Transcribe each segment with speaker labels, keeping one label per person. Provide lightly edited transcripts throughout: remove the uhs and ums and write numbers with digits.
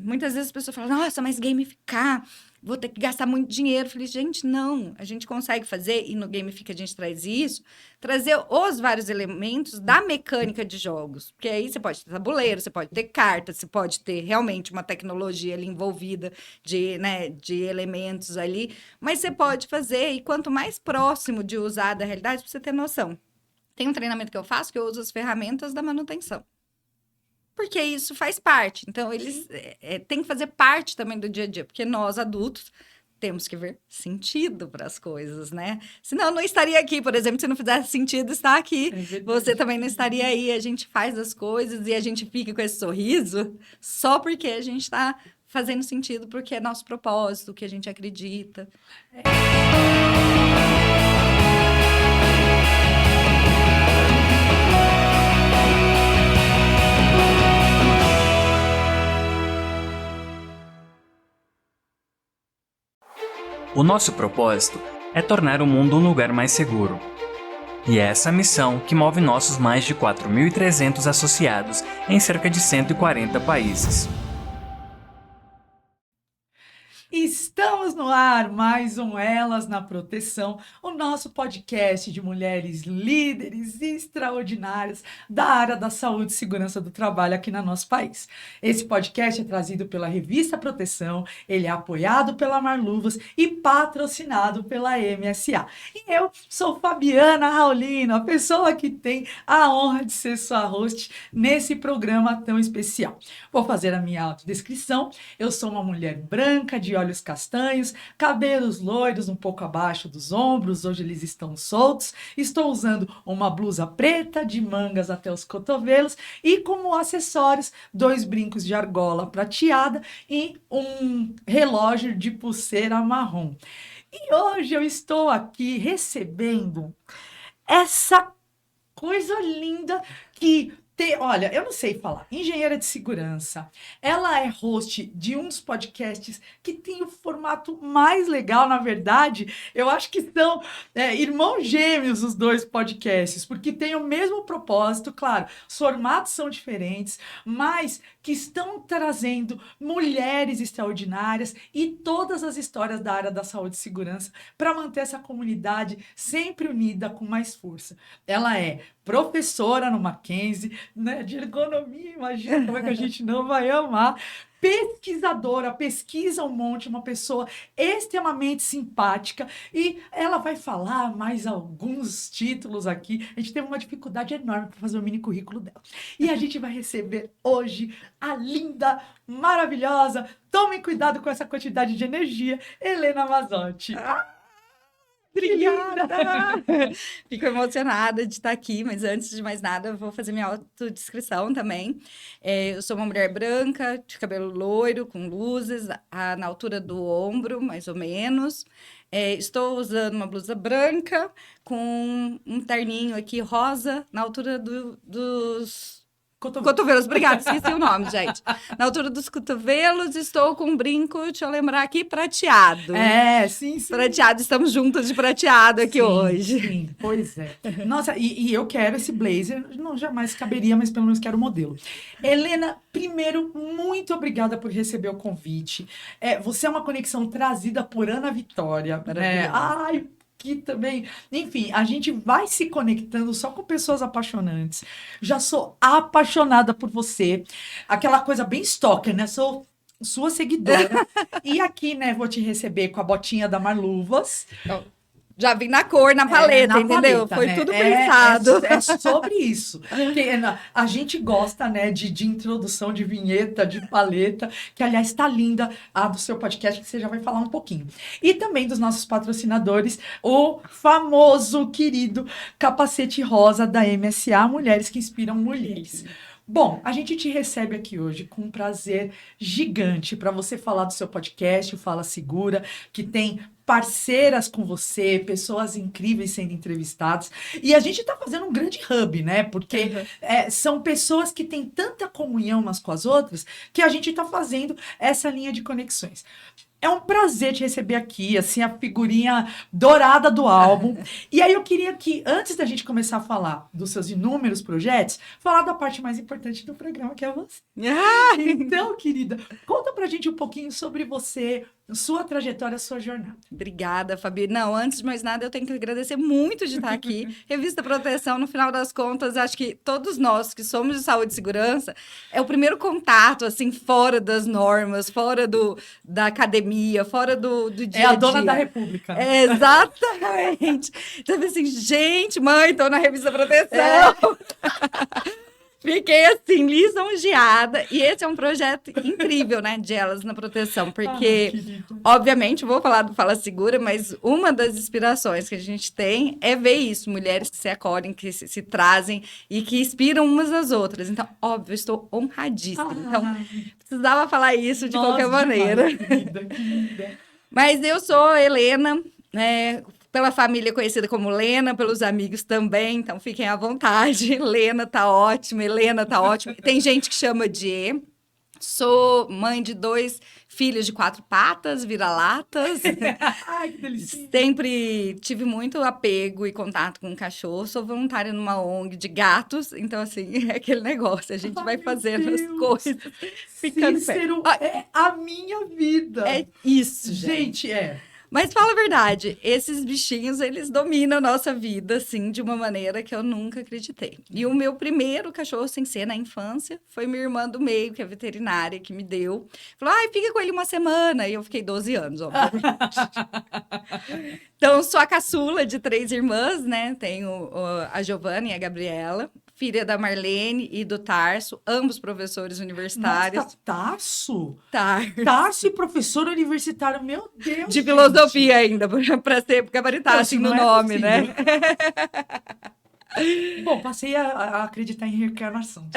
Speaker 1: muitas vezes as pessoas falam, nossa, mas gamificar, vou ter que gastar muito dinheiro. Eu falei, gente, não, a gente consegue fazer, e no Gamifica a gente traz isso, trazer os vários elementos da mecânica de jogos. Porque aí você pode ter tabuleiro, você pode ter cartas, você pode ter realmente uma tecnologia ali envolvida de, né, de elementos ali, mas você pode fazer, e quanto mais próximo de usar da realidade, pra você ter noção. Tem um treinamento que eu faço que eu uso as ferramentas da manutenção. Porque isso faz parte. Então, eles têm que fazer parte também do dia a dia. Porque nós, adultos, temos que ver sentido para as coisas, né? Senão, eu não estaria aqui. Por exemplo, se não fizesse sentido estar aqui, você também não estaria aí. A gente faz as coisas e a gente fica com esse sorriso só porque a gente está fazendo sentido, porque é nosso propósito, o que a gente acredita.
Speaker 2: O nosso propósito é tornar o mundo um lugar mais seguro. E é essa missão que move nossos mais de 4.300 associados em cerca de 140 países.
Speaker 3: Estamos no ar, mais um Elas na Proteção, o nosso podcast de mulheres líderes extraordinárias da área da saúde e segurança do trabalho aqui no nosso país. Esse podcast é trazido pela Revista Proteção, ele é apoiado pela Marluvas e patrocinado pela MSA. E eu sou Fabiana Raulino, a pessoa que tem a honra de ser sua host nesse programa tão especial. Vou fazer a minha autodescrição. Eu sou uma mulher branca, de olhos castanhos, cabelos loiros um pouco abaixo dos ombros, hoje eles estão soltos. Estou usando uma blusa preta de mangas até os cotovelos e como acessórios 2 brincos de argola prateada e um relógio de pulseira marrom. E hoje eu estou aqui recebendo essa coisa linda que olha, eu não sei falar, engenheira de segurança, ela é host de um dos podcasts que tem o formato mais legal, na verdade, eu acho que são irmãos gêmeos os 2 podcasts, porque tem o mesmo propósito, claro, os formatos são diferentes, mas que estão trazendo mulheres extraordinárias e todas as histórias da área da saúde e segurança para manter essa comunidade sempre unida com mais força. Ela é professora no Mackenzie, né, de ergonomia, imagina como é que a gente não vai amar. Pesquisadora, pesquisa um monte, uma pessoa extremamente simpática e ela vai falar mais alguns títulos aqui. A gente teve uma dificuldade enorme para fazer o mini currículo dela. E a gente vai receber hoje a linda, maravilhosa, tome cuidado com essa quantidade de energia, Helena Mazzotti.
Speaker 1: Obrigada! Fico emocionada de estar aqui, mas antes de mais nada, eu vou fazer minha autodescrição também. Eu sou uma mulher branca, de cabelo loiro, com luzes, na altura do ombro, mais ou menos. Estou usando uma blusa branca, com um terninho aqui rosa, na altura dos cotovelos. Obrigada, esqueci o nome, gente. Na altura dos cotovelos, estou com um brinco, deixa eu lembrar aqui, prateado.
Speaker 3: Sim.
Speaker 1: Prateado, estamos juntas de prateado aqui hoje.
Speaker 3: Sim, pois é. Nossa, e eu quero esse blazer, não jamais caberia, mas pelo menos quero o modelo. Helena, primeiro, muito obrigada por receber o convite. Você é uma conexão trazida por Ana Vitória, né? Ai, que também, enfim, a gente vai se conectando só com pessoas apaixonantes. Já sou apaixonada por você, aquela coisa bem stalker, né? Sou sua seguidora. E aqui, né, vou te receber com a botinha da Marluvas.
Speaker 1: Já vim na cor, na paleta, entendeu?
Speaker 3: Paleta,
Speaker 1: foi
Speaker 3: né?
Speaker 1: tudo pensado.
Speaker 3: É sobre isso. Porque a gente gosta, né, de introdução, de vinheta, de paleta, que, aliás, está linda a do seu podcast, que você já vai falar um pouquinho. E também dos nossos patrocinadores, o famoso, querido capacete rosa da MSA, Mulheres que Inspiram Mulheres. Bom, a gente te recebe aqui hoje com um prazer gigante para você falar do seu podcast, o Fala Segura, que tem parceiras com você, pessoas incríveis sendo entrevistadas. E a gente está fazendo um grande hub, né? Porque são pessoas que têm tanta comunhão umas com as outras que a gente está fazendo essa linha de conexões. É um prazer te receber aqui, assim, a figurinha dourada do álbum. E aí eu queria que, antes da gente começar a falar dos seus inúmeros projetos, falar da parte mais importante do programa, que é você. Então, querida, conta pra gente um pouquinho sobre você, sua trajetória, sua jornada.
Speaker 1: Obrigada, Fabi. Não, antes de mais nada, eu tenho que agradecer muito de estar aqui. Revista Proteção, no final das contas, acho que todos nós que somos de saúde e segurança, é o primeiro contato, assim, fora das normas, fora da academia, fora do dia a dia.
Speaker 3: É a dona da república.
Speaker 1: É, exatamente. Então, assim, gente, mãe, estou na Revista Proteção. Fiquei, assim, lisonjeada. E esse é um projeto incrível, né, de Elas na Proteção. Porque, obviamente, vou falar do Fala Segura, mas uma das inspirações que a gente tem é ver isso. Mulheres que se acolhem, que se trazem e que inspiram umas às outras. Então, óbvio, eu estou honradíssima. Então, precisava falar isso de qualquer maneira.
Speaker 3: Querida.
Speaker 1: Mas eu sou Helena, né? Pela família conhecida como Lena, pelos amigos também, então fiquem à vontade. Lena tá ótima, Helena tá ótima. Tem gente que chama de E. Sou mãe de 2 filhos de 4 patas, vira-latas.
Speaker 3: Ai, que delícia.
Speaker 1: Sempre tive muito apego e contato com cachorro. Sou voluntária numa ONG de gatos. Então, assim, é aquele negócio. A gente vai fazendo as coisas. Ficando
Speaker 3: Cícero é a minha vida.
Speaker 1: É isso, gente. Mas fala a verdade, esses bichinhos, eles dominam a nossa vida, assim, de uma maneira que eu nunca acreditei. E o meu primeiro cachorro sem ser na infância foi minha irmã do meio, que é veterinária, que me deu. Falou, fica com ele uma semana. E eu fiquei 12 anos, obviamente. Então, sou a caçula de 3 irmãs, né? Tenho a Giovana e a Gabriela, filha da Marlene e do Tarso, ambos professores universitários.
Speaker 3: Nossa, Tarso?
Speaker 1: Tarso.
Speaker 3: Tarso e professor universitário, meu Deus.
Speaker 1: De filosofia ainda, para ser gabaritar assim no nome, né?
Speaker 3: Bom, passei a acreditar em reencarnação.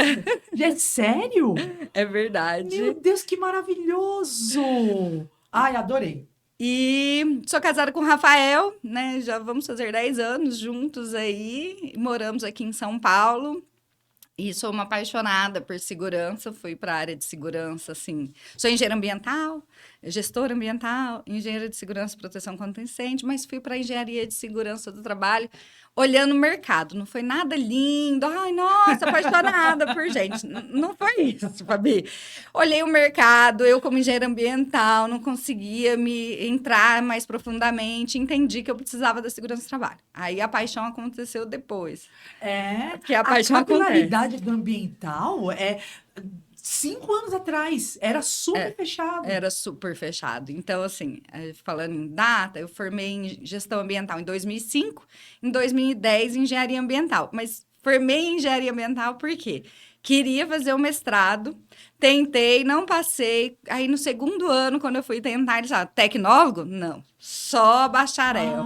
Speaker 3: É sério?
Speaker 1: É verdade.
Speaker 3: Meu Deus, que maravilhoso! Ai, adorei.
Speaker 1: E sou casada com o Rafael, né? Já vamos fazer 10 anos juntos aí. Moramos aqui em São Paulo. E sou uma apaixonada por segurança. Fui para a área de segurança, assim. Sou engenheira ambiental, gestora ambiental, engenheira de segurança e proteção contra incêndio, mas fui para a engenharia de segurança do trabalho, olhando o mercado. Não foi nada lindo. Ai, nossa, apaixonada por gente. Não foi isso, Fabi. Olhei o mercado, eu como engenheira ambiental, não conseguia me entrar mais profundamente, entendi que eu precisava da segurança do trabalho. Aí a paixão aconteceu depois. Porque a paixão
Speaker 3: capilaridade do ambiental 5 anos atrás, era super fechado.
Speaker 1: Era super fechado. Então, assim, falando em data, eu formei em gestão ambiental em 2005, em 2010 em engenharia ambiental. Mas formei em engenharia ambiental por quê? Queria fazer o mestrado, tentei, não passei. Aí, no segundo ano, quando eu fui tentar, eles falaram, tecnólogo? Não, só bacharel.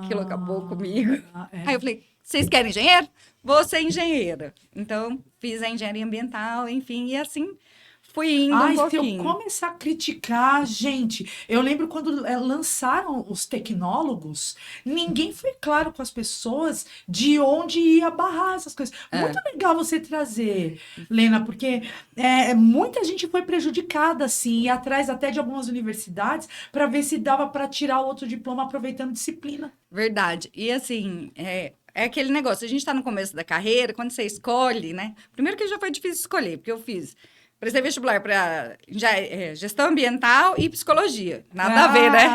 Speaker 1: Aquilo acabou comigo. Aí eu falei, vocês querem engenheiro? Vou ser engenheira. Então, fiz a engenharia ambiental, enfim, e assim fui indo um pouquinho.
Speaker 3: Se eu começar a criticar, gente, eu lembro quando lançaram os tecnólogos, ninguém foi claro com as pessoas de onde ia barrar essas coisas. Muito legal você trazer, Lena, porque muita gente foi prejudicada, assim, e atrás até de algumas universidades para ver se dava para tirar o outro diploma aproveitando disciplina.
Speaker 1: Verdade. E assim, é aquele negócio, a gente está no começo da carreira, quando você escolhe, né? Primeiro que já foi difícil escolher, porque eu prestei vestibular para gestão ambiental e psicologia. Nada a ver, né?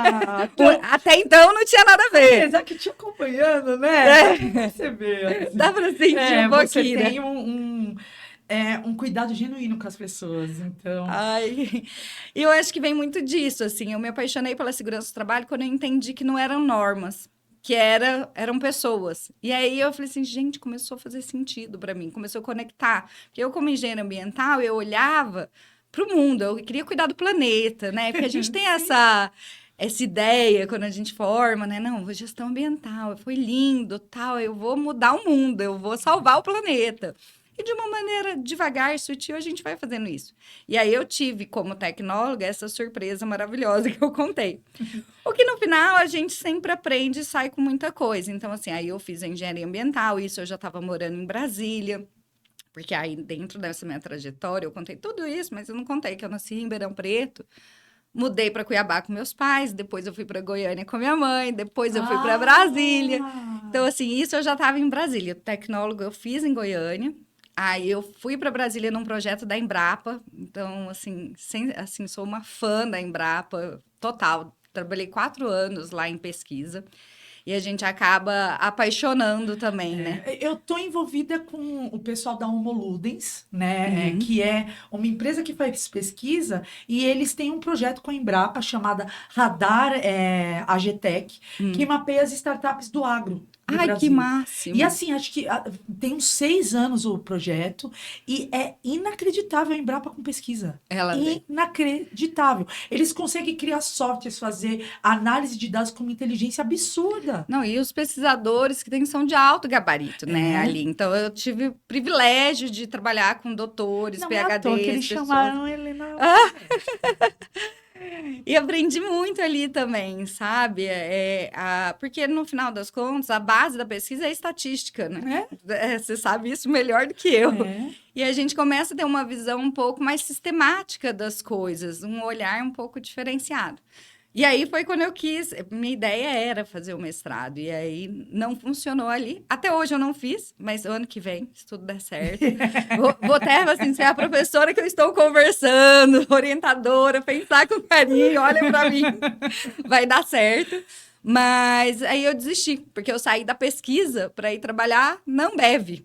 Speaker 1: Até então não tinha nada a ver.
Speaker 3: Apesar que te acompanhando, né? Você vê.
Speaker 1: Dá para sentir um pouquinho,
Speaker 3: você
Speaker 1: né?
Speaker 3: tem um cuidado genuíno com as pessoas, então...
Speaker 1: Ai, eu acho que vem muito disso, assim. Eu me apaixonei pela segurança do trabalho quando eu entendi que não eram normas, que eram pessoas. E aí eu falei assim, gente, começou a fazer sentido para mim, começou a conectar. Porque eu, como engenheira ambiental, eu olhava para o mundo, eu queria cuidar do planeta, né? Porque a gente tem essa ideia quando a gente forma, né? Não, gestão ambiental, foi lindo, tal, eu vou mudar o mundo, eu vou salvar o planeta. E de uma maneira devagar, sutil, a gente vai fazendo isso. E aí eu tive, como tecnóloga, essa surpresa maravilhosa que eu contei. O que no final a gente sempre aprende e sai com muita coisa. Então, assim, aí eu fiz a engenharia ambiental, isso eu já estava morando em Brasília. Porque aí, dentro dessa minha trajetória, eu contei tudo isso, mas eu não contei que eu nasci em Ribeirão Preto. Mudei para Cuiabá com meus pais, depois eu fui para Goiânia com minha mãe, depois eu fui para Brasília. Então, assim, isso eu já estava em Brasília. Tecnólogo eu fiz em Goiânia. Aí eu fui para Brasília num projeto da Embrapa. Então, assim, sou uma fã da Embrapa total. Trabalhei 4 anos lá em pesquisa. E a gente acaba apaixonando também, né?
Speaker 3: Eu tô envolvida com o pessoal da Homoludens, né? Que é uma empresa que faz pesquisa e eles têm um projeto com a Embrapa chamada Radar AGTEC, que mapeia as startups do agro.
Speaker 1: Ai,
Speaker 3: Brasil.
Speaker 1: que máximo.
Speaker 3: E assim, acho que tem uns 6 anos o projeto e é inacreditável a Embrapa com pesquisa.
Speaker 1: Ela
Speaker 3: Inacreditável. Eles conseguem criar softwares, fazer análise de dados com uma inteligência absurda.
Speaker 1: Não, e os pesquisadores que são de alto gabarito, né, ali. Então, eu tive o privilégio de trabalhar com doutores,
Speaker 3: Não,
Speaker 1: PhDs,
Speaker 3: é à toa que eles
Speaker 1: pessoas...
Speaker 3: chamaram Helena.
Speaker 1: E aprendi muito ali também, sabe? Porque, no final das contas, a base da pesquisa é a estatística, né? Você sabe isso melhor do que eu. E a gente começa a ter uma visão um pouco mais sistemática das coisas, um olhar um pouco diferenciado. E aí foi quando eu minha ideia era fazer o mestrado, e aí não funcionou ali. Até hoje eu não fiz, mas ano que vem, se tudo der certo, vou até assim, ser a professora que eu estou conversando, orientadora, pensar com carinho, olha para mim, vai dar certo. Mas aí eu desisti, porque eu saí da pesquisa para ir trabalhar na Ambev.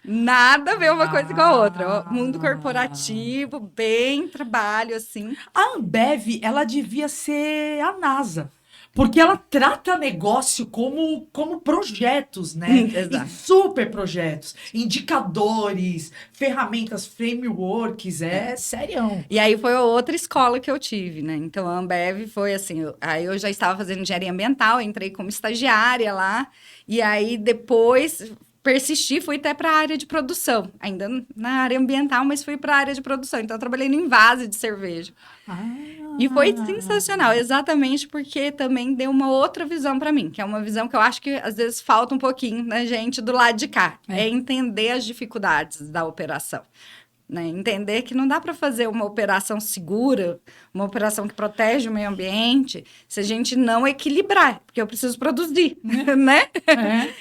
Speaker 1: Nada a ver uma coisa com a outra. Mundo corporativo, bem trabalho, assim.
Speaker 3: A Ambev, ela devia ser a NASA. Porque ela trata negócio como projetos, né?
Speaker 1: Exato.
Speaker 3: E super projetos, indicadores, ferramentas, frameworks, serião.
Speaker 1: E aí foi a outra escola que eu tive, né? Então, a Ambev foi assim, aí eu já estava fazendo engenharia ambiental, entrei como estagiária lá, e aí depois... persisti, fui até para a área de produção, ainda na área ambiental, mas fui para a área de produção. Então, eu trabalhei no invase de cerveja. E foi sensacional, exatamente porque também deu uma outra visão para mim, que é uma visão que eu acho que às vezes falta um pouquinho na gente do lado de cá. É entender as dificuldades da operação. Né? Entender que não dá para fazer uma operação segura, uma operação que protege o meio ambiente, se a gente não equilibrar, porque eu preciso produzir, né?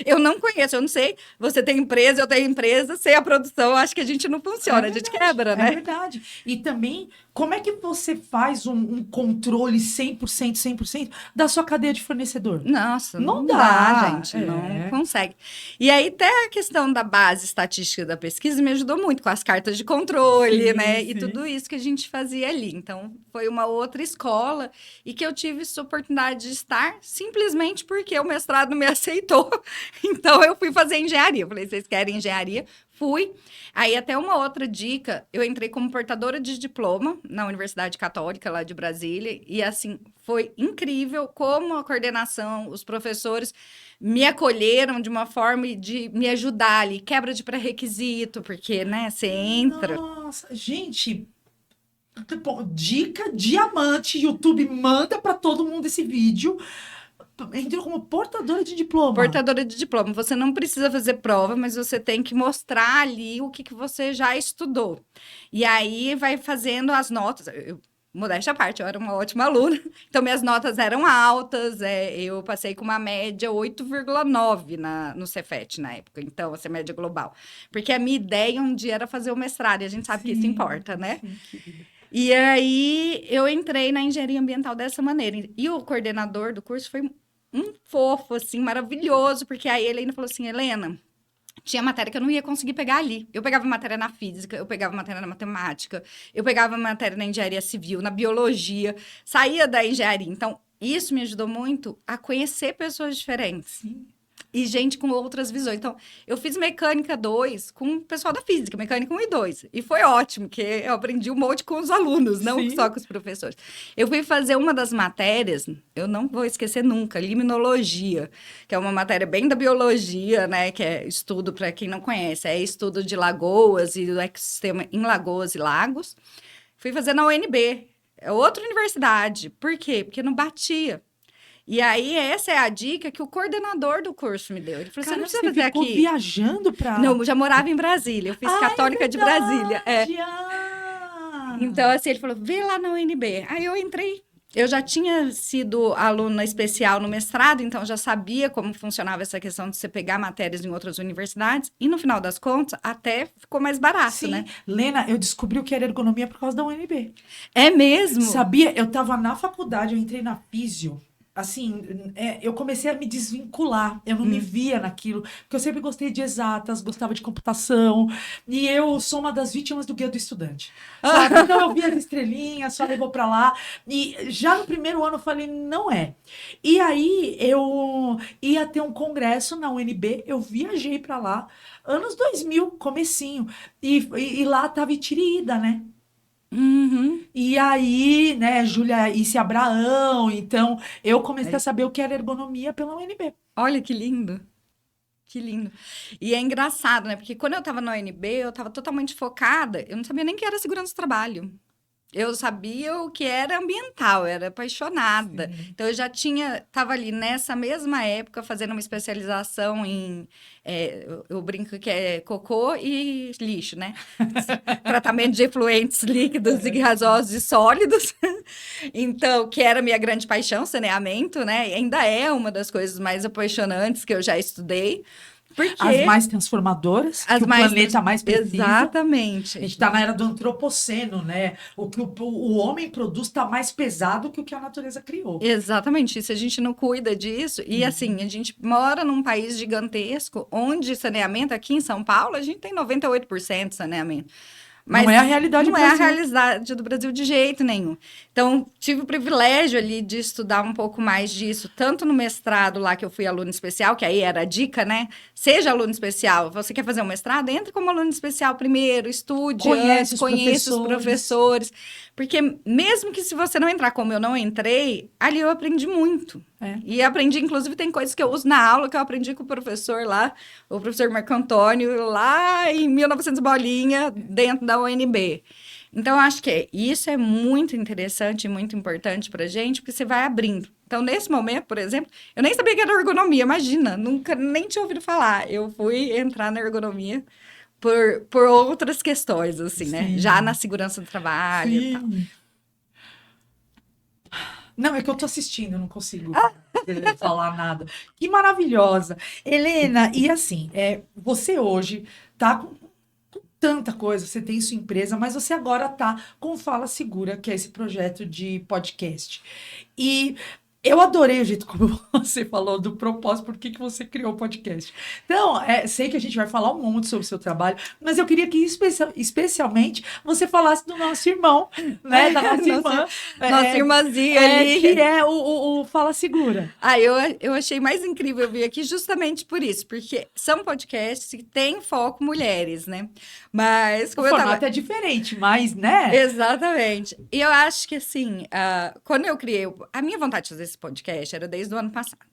Speaker 1: Eu não conheço, eu não sei, você tem empresa, eu tenho empresa, sem a produção, acho que a gente não funciona, a gente quebra, né?
Speaker 3: É verdade. E também, como é que você faz um controle 100% da sua cadeia de fornecedor?
Speaker 1: Nossa,
Speaker 3: Não
Speaker 1: dá,
Speaker 3: dá,
Speaker 1: gente, não consegue. E aí, até a questão da base estatística da pesquisa me ajudou muito com as cartas de controle, né? E tudo isso que a gente fazia ali. Então, foi uma outra escola e que eu tive essa oportunidade de estar simplesmente porque o mestrado não me aceitou. Então, eu fui fazer engenharia. Eu falei, vocês querem engenharia? Fui. Aí, até uma outra dica, eu entrei como portadora de diploma na Universidade Católica, lá de Brasília, e, assim, foi incrível como a coordenação, os professores me acolheram de uma forma de me ajudar ali, quebra de pré-requisito, porque, né, você entra...
Speaker 3: Nossa, gente... Dica diamante, YouTube manda para todo mundo esse vídeo. Entrou como portadora de diploma.
Speaker 1: Portadora de diploma. Você não precisa fazer prova, mas você tem que mostrar ali o que você já estudou. E aí vai fazendo as notas. Modéstia à parte, eu era uma ótima aluna. Então, minhas notas eram altas. Eu passei com uma média 8,9 no Cefet na época. Então, essa média global. Porque a minha ideia um dia era fazer o mestrado. E a gente sabe que isso importa, né? Sim. E aí, eu entrei na engenharia ambiental dessa maneira. E o coordenador do curso foi um fofo, assim, maravilhoso. Porque aí ele ainda falou assim, Helena... Tinha matéria que eu não ia conseguir pegar ali. Eu pegava matéria na física, eu pegava matéria na matemática, eu pegava matéria na engenharia civil, na biologia, saía da engenharia. Então, isso me ajudou muito a conhecer pessoas diferentes.
Speaker 3: Sim.
Speaker 1: e gente com outras visões. Então, eu fiz mecânica 2 com o pessoal da física, mecânica 1 e 2. E foi ótimo, porque eu aprendi um monte com os alunos, não
Speaker 3: Sim.
Speaker 1: só com os professores. Eu fui fazer uma das matérias, eu não vou esquecer nunca, limnologia, que é uma matéria bem da biologia, né? Que é estudo, para quem não conhece, é estudo de lagoas e do ecossistema em lagoas e lagos. Fui fazer na UNB, é outra universidade. Por quê? Porque não batia. E aí, essa é a dica que o coordenador do curso me deu. Ele falou, você não precisa fazer
Speaker 3: ficou
Speaker 1: aqui.
Speaker 3: viajando pra...
Speaker 1: Não, eu já morava em Brasília. Eu fiz Católica de Brasília. É. Então, assim, ele falou, vê lá na UNB. Aí eu entrei. Eu já tinha sido aluna especial no mestrado, então já sabia como funcionava essa questão de você pegar matérias em outras universidades. E no final das contas, até ficou mais barato,
Speaker 3: Sim.
Speaker 1: né?
Speaker 3: Lena, eu descobri o que era ergonomia por causa da UNB.
Speaker 1: É mesmo?
Speaker 3: Sabia? Eu tava na faculdade, eu entrei na físio. Assim, eu comecei a me desvincular. Eu não me via naquilo. Porque eu sempre gostei de exatas, gostava de computação. E eu sou uma das vítimas do Guia do Estudante. Sabe? Então eu via as estrelinhas, só levou pra lá. E já no primeiro ano eu falei, não é. E aí eu ia ter um congresso na UNB, eu viajei pra lá. Anos 2000, comecinho. E lá tava Itirida, né?
Speaker 1: Uhum.
Speaker 3: E aí, né, Júlia Isse Abraão, então eu comecei a saber o que era ergonomia pela UNB.
Speaker 1: Olha que lindo. Que lindo. E é engraçado, né? Porque quando eu estava na UNB, eu estava totalmente focada. Eu não sabia nem o que era segurança do trabalho. Eu sabia o que era ambiental, eu era apaixonada.
Speaker 3: Sim.
Speaker 1: Então, eu já estava ali nessa mesma época fazendo uma especialização em, eu brinco que é cocô e lixo, né? Tratamento de efluentes líquidos e gasosos e sólidos. Então, que era a minha grande paixão, saneamento, né? E ainda é uma das coisas mais apaixonantes que eu já estudei. Porque
Speaker 3: As mais transformadoras, que o planeta mais precisa.
Speaker 1: Exatamente.
Speaker 3: A gente está na era do antropoceno, né? O que o homem produz está mais pesado que o que a natureza criou.
Speaker 1: Exatamente. E se a gente não cuida disso, e assim, a gente mora num país gigantesco, onde saneamento, aqui em São Paulo, a gente tem 98% de saneamento. Mas
Speaker 3: não é a realidade do
Speaker 1: Brasil. Não é a realidade do Brasil de jeito nenhum. Então, tive o privilégio ali de estudar um pouco mais disso, tanto no mestrado lá, que eu fui aluna especial, que aí era a dica, né? Seja aluno especial. Você quer fazer um mestrado? Entre como aluno especial primeiro, estude, conheça os professores. Porque mesmo que se você não entrar como eu não entrei, ali eu aprendi muito. E aprendi, inclusive, tem coisas que eu uso na aula que eu aprendi com o professor lá, o professor Marco Antônio, lá em 1900 bolinha, dentro da UNB. Então, eu acho que isso é muito interessante e muito importante pra gente, porque você vai abrindo. Então, nesse momento, por exemplo, eu nem sabia que era ergonomia, imagina, nunca nem tinha ouvido falar. Eu fui entrar na ergonomia por outras questões, assim, né? Já na segurança do trabalho e tal.
Speaker 3: Não, é que eu tô assistindo, eu não consigo falar nada. Que maravilhosa. Helena, e assim, você hoje tá com tanta coisa, você tem sua empresa, mas você agora tá com Fala Segura, que é esse projeto de podcast. E eu adorei o jeito como você falou do propósito, por que você criou o podcast. Então, sei que a gente vai falar um monte sobre o seu trabalho, mas eu queria que especialmente você falasse do nosso irmão, né? Da nossa irmã.
Speaker 1: Nossa irmãzinha ali.
Speaker 3: Que é o Fala Segura.
Speaker 1: Eu achei mais incrível vir aqui justamente por isso, porque são podcasts que têm foco mulheres, né? Mas como
Speaker 3: o formato é diferente, mas, né?
Speaker 1: Exatamente. E eu acho que, assim, quando eu criei... A minha vontade de fazer esse podcast era desde o ano passado.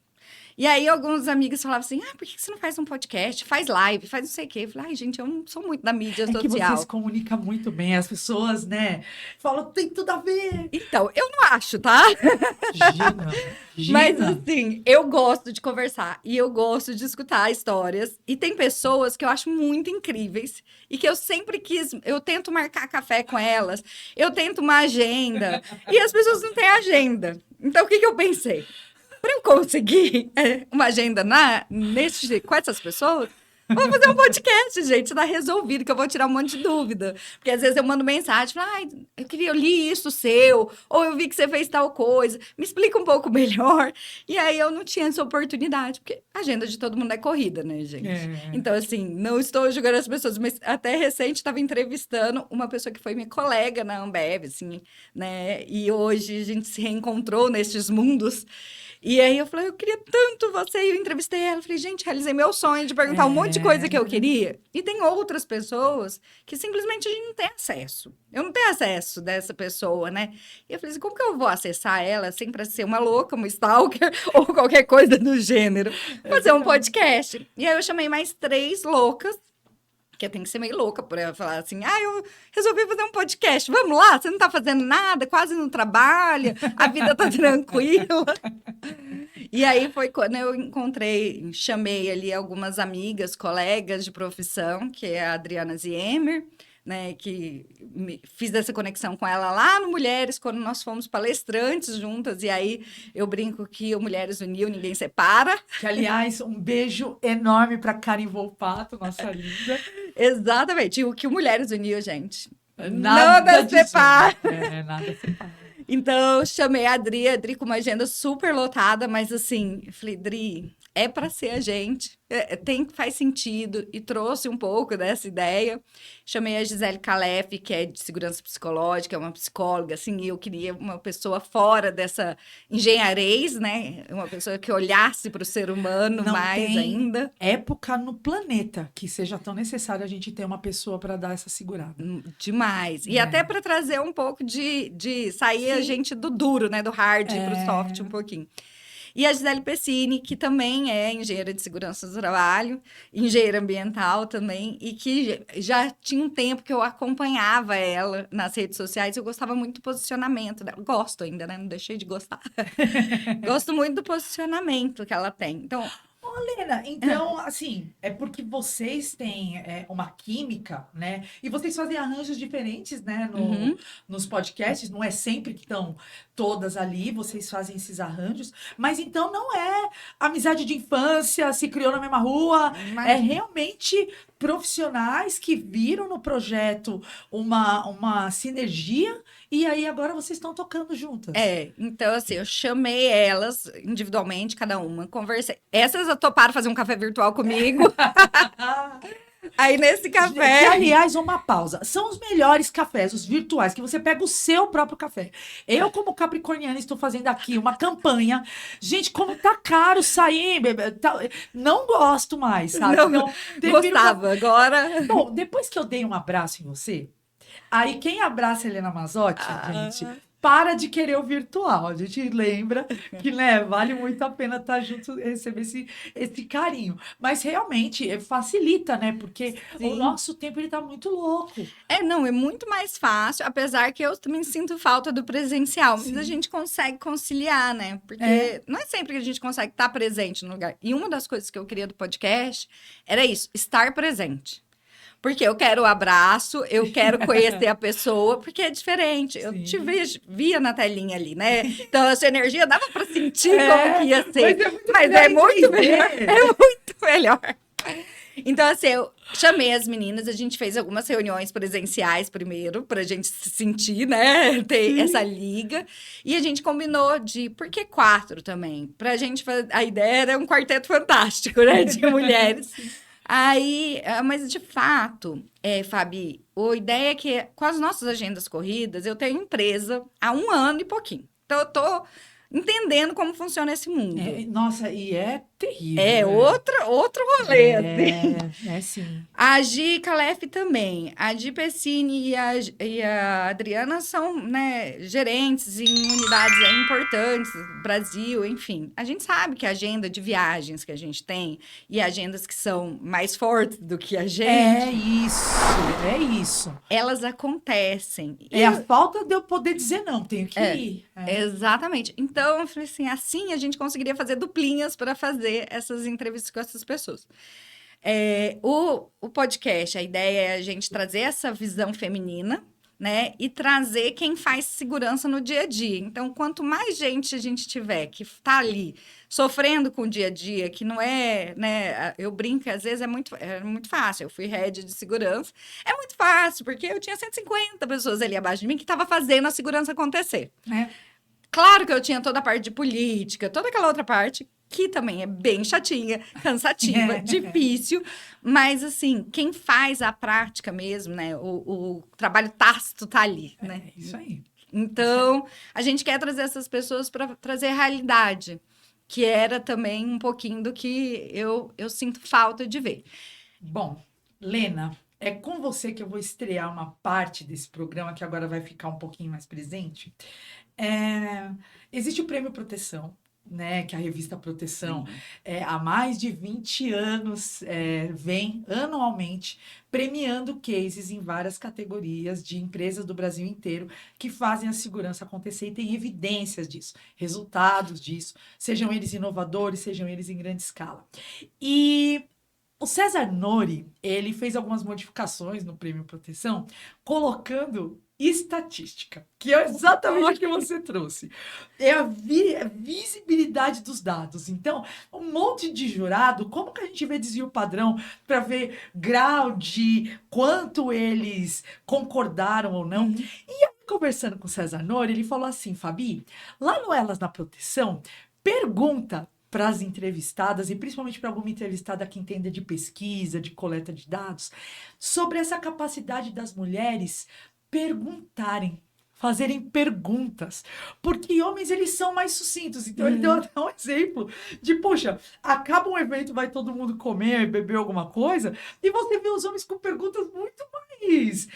Speaker 1: E aí, alguns amigos falavam assim, por que você não faz um podcast? Faz live, faz não sei o quê. Eu falei, ai, gente, eu não sou muito da mídia social.
Speaker 3: É que você se comunica muito bem, as pessoas, né, falam, tem tudo a ver.
Speaker 1: Então, eu não acho, tá?
Speaker 3: Gina.
Speaker 1: Mas, assim, eu gosto de conversar e eu gosto de escutar histórias. E tem pessoas que eu acho muito incríveis e que eu sempre quis... Eu tento marcar café com elas, eu tento uma agenda e as pessoas não têm agenda. Então, o que eu pensei? Para eu conseguir uma agenda com essas pessoas, vamos fazer um podcast, gente, tá resolvido, que eu vou tirar um monte de dúvida. Porque às vezes eu mando mensagem, falo, eu li isso seu, ou eu vi que você fez tal coisa, me explica um pouco melhor. E aí eu não tinha essa oportunidade, porque a agenda de todo mundo é corrida, né, gente? Então, assim, não estou julgando as pessoas, mas até recente estava entrevistando uma pessoa que foi minha colega na Ambev, assim, né? E hoje a gente se reencontrou nestes mundos. E aí eu falei, eu queria tanto você. E eu entrevistei ela. Falei, gente, realizei meu sonho de perguntar um monte de coisa que eu queria. E tem outras pessoas que simplesmente a gente não tem acesso. Eu não tenho acesso dessa pessoa, né? E eu falei assim, como que eu vou acessar ela sem pra ser uma louca, uma stalker ou qualquer coisa do gênero? Fazer um podcast. E aí eu chamei mais 3 loucas, que eu tenho que ser meio louca por ela falar assim, eu resolvi fazer um podcast, vamos lá, você não tá fazendo nada, quase não trabalha, a vida tá tranquila. E aí foi quando eu chamei ali algumas amigas, colegas de profissão, que é a Adriana Ziemer, né, que fiz essa conexão com ela lá no Mulheres, quando nós fomos palestrantes juntas, e aí eu brinco que o Mulheres uniu, ninguém separa.
Speaker 3: Que, aliás, um beijo enorme para Karen Volpato, nossa linda.
Speaker 1: Exatamente, e o que o Mulheres uniu, gente,
Speaker 3: Nada
Speaker 1: separa.
Speaker 3: Nada separa.
Speaker 1: Então, eu chamei a Adri com uma agenda super lotada, mas assim, eu falei, Dri, é para ser a gente, faz sentido, e trouxe um pouco dessa ideia. Chamei a Gisele Calef, que é de segurança psicológica, é uma psicóloga, assim, e eu queria uma pessoa fora dessa engenharez, né? Uma pessoa que olhasse para o ser humano
Speaker 3: Não
Speaker 1: mais
Speaker 3: tem
Speaker 1: ainda.
Speaker 3: época no planeta que seja tão necessário a gente ter uma pessoa para dar essa segurada.
Speaker 1: Demais. E até para trazer um pouco de sair a gente do duro, né? Do hard para o soft um pouquinho. E a Gisele Pessini, que também é engenheira de segurança do trabalho, engenheira ambiental também, e que já tinha um tempo que eu acompanhava ela nas redes sociais, eu gostava muito do posicionamento dela. Gosto ainda, né? Não deixei de gostar. Gosto muito do posicionamento que ela tem. Então,
Speaker 3: Lena, então, assim, é porque vocês têm uma química, né? E vocês fazem arranjos diferentes, né? Nos podcasts, não é sempre que estão todas ali, vocês fazem esses arranjos. Mas então não é amizade de infância, se criou na mesma rua. É realmente profissionais que viram no projeto uma sinergia e aí agora vocês estão tocando juntas.
Speaker 1: Então assim, eu chamei elas individualmente, cada uma, conversei. Essas toparam fazer um café virtual comigo. Aí nesse café...
Speaker 3: Que, aliás, uma pausa. São os melhores cafés, os virtuais, que você pega o seu próprio café. Eu, como capricorniana, estou fazendo aqui uma campanha. Gente, como tá caro sair. Não gosto mais, sabe?
Speaker 1: Não, gostava, agora...
Speaker 3: Bom, depois que eu dei um abraço em você, aí quem abraça a Helena Mazzotti, gente... Para de querer o virtual. A gente lembra que, né, vale muito a pena estar junto, receber esse carinho. Mas realmente facilita, né? Porque o nosso tempo ele tá muito louco.
Speaker 1: Não, é muito mais fácil, apesar que eu também sinto falta do presencial. Mas a gente consegue conciliar, né? Porque não é sempre que a gente consegue estar presente no lugar. E uma das coisas que eu queria do podcast era isso, estar presente. Porque eu quero o abraço, eu quero conhecer a pessoa, porque é diferente. Eu te via na telinha ali, né? Então, a sua energia dava para sentir como que ia ser. Mas é muito melhor. É muito melhor. Então, assim, eu chamei as meninas, a gente fez algumas reuniões presenciais primeiro, pra gente se sentir, né? Ter essa liga. E a gente combinou por que 4 também? Pra gente fazer... A ideia era um quarteto fantástico, né? De mulheres. Aí, mas de fato, Fabi, a ideia é que com as nossas agendas corridas, eu tenho empresa há 1 ano e pouquinho. Então, eu tô entendendo como funciona esse mundo.
Speaker 3: Nossa, e é terrível.
Speaker 1: Outro rolê, assim.
Speaker 3: Sim.
Speaker 1: A Gi Calef também. A Gi Pessini e a Adriana são, né, gerentes em unidades importantes, Brasil, enfim. A gente sabe que a agenda de viagens que a gente tem e agendas que são mais fortes do que a gente...
Speaker 3: É isso.
Speaker 1: Elas acontecem.
Speaker 3: A falta de eu poder dizer não, tenho que ir.
Speaker 1: Exatamente. Então, eu falei assim a gente conseguiria fazer duplinhas para fazer essas entrevistas com essas pessoas. O podcast, a ideia é a gente trazer essa visão feminina, né? E trazer quem faz segurança no dia a dia. Então, quanto mais gente a gente tiver que tá ali sofrendo com o dia a dia, que não é, né? Eu brinco, às vezes é muito fácil. Eu fui head de segurança. É muito fácil, porque eu tinha 150 pessoas ali abaixo de mim que estavam fazendo a segurança acontecer. Claro que eu tinha toda a parte de política, toda aquela outra parte, que também é bem chatinha, cansativa, difícil, mas assim, quem faz a prática mesmo, né, o trabalho tácito tá ali, né?
Speaker 3: Isso aí.
Speaker 1: Então, a gente quer trazer essas pessoas para trazer realidade, que era também um pouquinho do que eu sinto falta de ver.
Speaker 3: Bom, Lena, é com você que eu vou estrear uma parte desse programa que agora vai ficar um pouquinho mais presente. Existe o Prêmio Proteção, né, que a revista Proteção há mais de 20 anos vem anualmente premiando cases em várias categorias de empresas do Brasil inteiro que fazem a segurança acontecer e têm evidências disso, resultados disso, sejam eles inovadores, sejam eles em grande escala. E o César Nori, ele fez algumas modificações no Prêmio Proteção, colocando estatística, que é exatamente o que você trouxe. É a visibilidade dos dados. Então, um monte de jurado, como que a gente vê desvio padrão para ver grau de quanto eles concordaram ou não? E aí, conversando com o César Nori, ele falou assim, Fabi, lá no Elas na Proteção, pergunta para as entrevistadas, e principalmente para alguma entrevistada que entenda de pesquisa, de coleta de dados, sobre essa capacidade das mulheres perguntarem, fazerem perguntas, porque homens, eles são mais sucintos. Então, ele deu até um exemplo de, poxa, acaba um evento, vai todo mundo comer, beber alguma coisa, e você vê os homens com perguntas muito mais,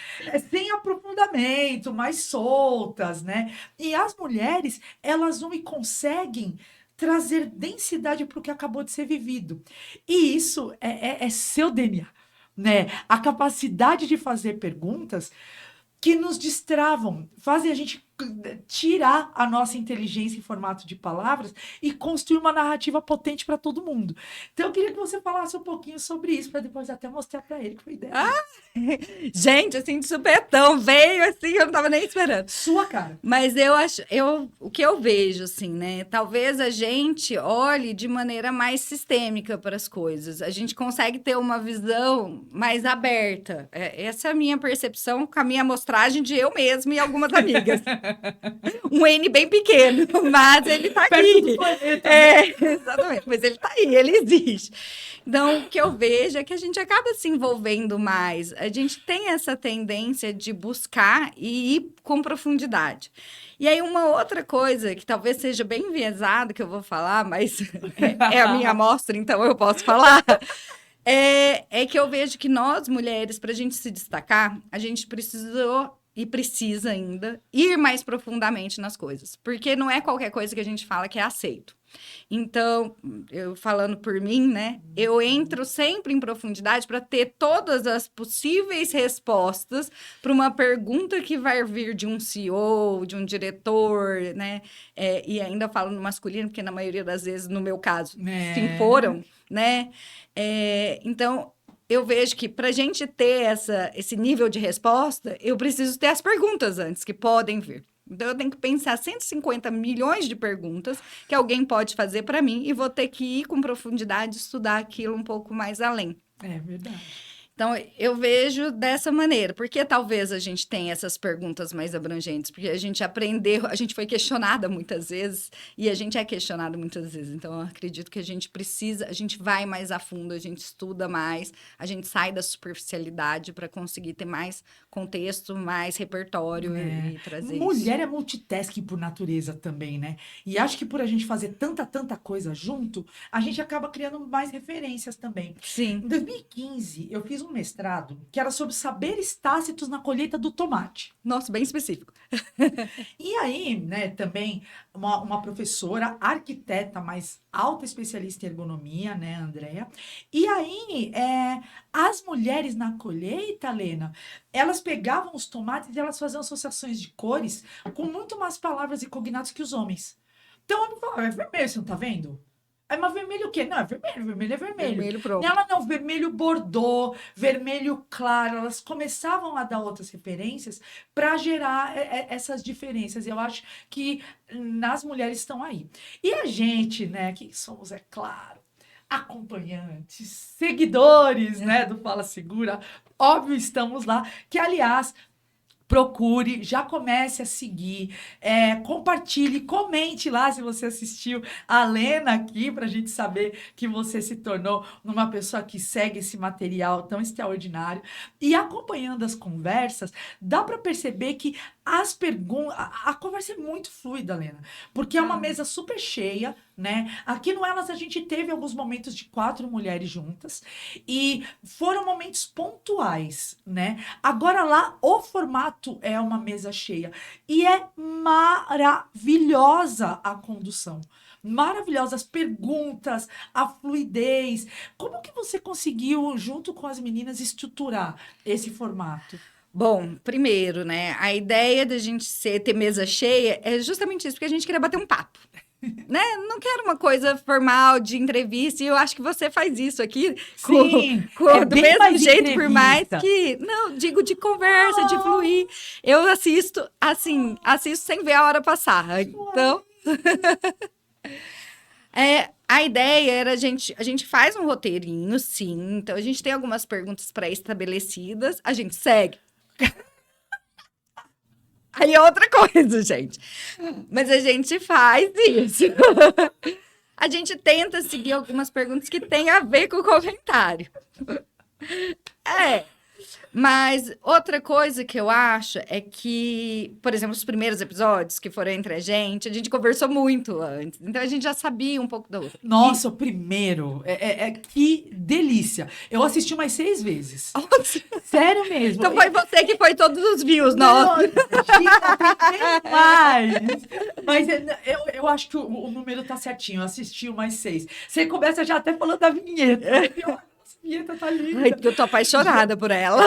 Speaker 3: sem aprofundamento, mais soltas, né? E as mulheres, elas não conseguem trazer densidade para o que acabou de ser vivido. E isso é seu DNA, né? A capacidade de fazer perguntas que nos destravam, fazem a gente tirar a nossa inteligência em formato de palavras e construir uma narrativa potente para todo mundo. Então, eu queria que você falasse um pouquinho sobre isso, para depois até mostrar para ele que foi ideia.
Speaker 1: Gente, assim, de supetão, veio assim, eu não estava nem esperando.
Speaker 3: Sua cara.
Speaker 1: Mas eu acho, o que eu vejo, assim, né? Talvez a gente olhe de maneira mais sistêmica para as coisas. A gente consegue ter uma visão mais aberta. Essa é a minha percepção com a minha amostragem de eu mesma e algumas amigas. Um N bem pequeno, mas ele tá aqui.
Speaker 3: Do planeta,
Speaker 1: Exatamente, mas ele tá aí, ele existe. Então, o que eu vejo é que a gente acaba se envolvendo mais. A gente tem essa tendência de buscar e ir com profundidade. E aí, uma outra coisa que talvez seja bem enviesada que eu vou falar, mas é a minha amostra, então eu posso falar. É que eu vejo que nós, mulheres, para a gente se destacar, a gente precisou e precisa ainda ir mais profundamente nas coisas. Porque não é qualquer coisa que a gente fala que é aceito. Então, eu falando por mim, né? Eu entro sempre em profundidade para ter todas as possíveis respostas para uma pergunta que vai vir de um CEO, de um diretor, né? E ainda falo no masculino, porque na maioria das vezes, no meu caso, sim, foram, né? Então, eu vejo que para a gente ter esse nível de resposta, eu preciso ter as perguntas antes, que podem vir. Então, eu tenho que pensar 150 milhões de perguntas que alguém pode fazer para mim e vou ter que ir com profundidade, estudar aquilo um pouco mais além.
Speaker 3: É verdade.
Speaker 1: Então, eu vejo dessa maneira. Por que talvez a gente tenha essas perguntas mais abrangentes? Porque a gente aprendeu, a gente foi questionada muitas vezes e a gente é questionado muitas vezes. Então, eu acredito que a gente precisa, a gente vai mais a fundo, a gente estuda mais, a gente sai da superficialidade para conseguir ter mais contexto, mais repertório e trazer
Speaker 3: Mulher
Speaker 1: isso.
Speaker 3: é multitasking por natureza também, né? E acho que por a gente fazer tanta coisa junto, a gente acaba criando mais referências também.
Speaker 1: Sim.
Speaker 3: Em 2015, eu fiz um mestrado que era sobre saberes tácitos na colheita do tomate.
Speaker 1: Nossa, bem específico.
Speaker 3: E aí, né, também uma professora, arquiteta, mas alta especialista em ergonomia, né, Andréa. E aí, as mulheres na colheita, Lena, elas pegavam os tomates e elas faziam associações de cores com muito mais palavras e cognatos que os homens. Então, o homem falava, é vermelho, você não tá vendo? Mas vermelho o quê? Não, é vermelho, vermelho é vermelho.
Speaker 1: Vermelho, pronto.
Speaker 3: Ela não, vermelho bordô, vermelho claro. Elas começavam a dar outras referências para gerar essas diferenças. Eu acho que nas mulheres estão aí. E a gente, né, que somos, é claro, acompanhantes, seguidores, né, do Fala Segura, óbvio, estamos lá, que, aliás, procure, já comece a seguir, compartilhe, comente lá se você assistiu a Lena aqui, para a gente saber que você se tornou uma pessoa que segue esse material tão extraordinário. E acompanhando as conversas, dá para perceber que as perguntas, a conversa é muito fluida, Lena, porque é uma mesa super cheia, né? Aqui no Elas a gente teve alguns momentos de 4 mulheres juntas e foram momentos pontuais, né? Agora lá o formato é uma mesa cheia e é maravilhosa a condução. Maravilhosas perguntas, a fluidez. Como que você conseguiu, junto com as meninas, estruturar esse formato?
Speaker 1: Bom, primeiro, né? A ideia da gente ter mesa cheia é justamente isso, porque a gente queria bater um papo. Né? Não quero uma coisa formal de entrevista, e eu acho que você faz isso aqui
Speaker 3: Sim,
Speaker 1: do
Speaker 3: bem
Speaker 1: mesmo
Speaker 3: mais
Speaker 1: jeito, por mais
Speaker 3: entrevista.
Speaker 1: que, não, digo de conversa, de fluir. Eu assisto, assim, assisto sem ver a hora passar. Então, a ideia era a gente faz um roteirinho, sim. Então, a gente tem algumas perguntas pré-estabelecidas, a gente segue. Aí é outra coisa, gente. Mas a gente faz isso. A gente tenta seguir algumas perguntas que têm a ver com o comentário. Mas outra coisa que eu acho é que, por exemplo, os primeiros episódios que foram entre a gente conversou muito antes. Então a gente já sabia um pouco da outra.
Speaker 3: Nossa, o primeiro. Que delícia. Eu assisti umas 6 vezes. Sério mesmo.
Speaker 1: Então foi você que foi todos os views,
Speaker 3: Não,
Speaker 1: nossa.
Speaker 3: tem mais. Mas eu acho que o número tá certinho. Eu assisti umas 6. Você começa já até falando da vinheta. Nossa, a vinheta tá linda.
Speaker 1: Ai, eu tô apaixonada por ela.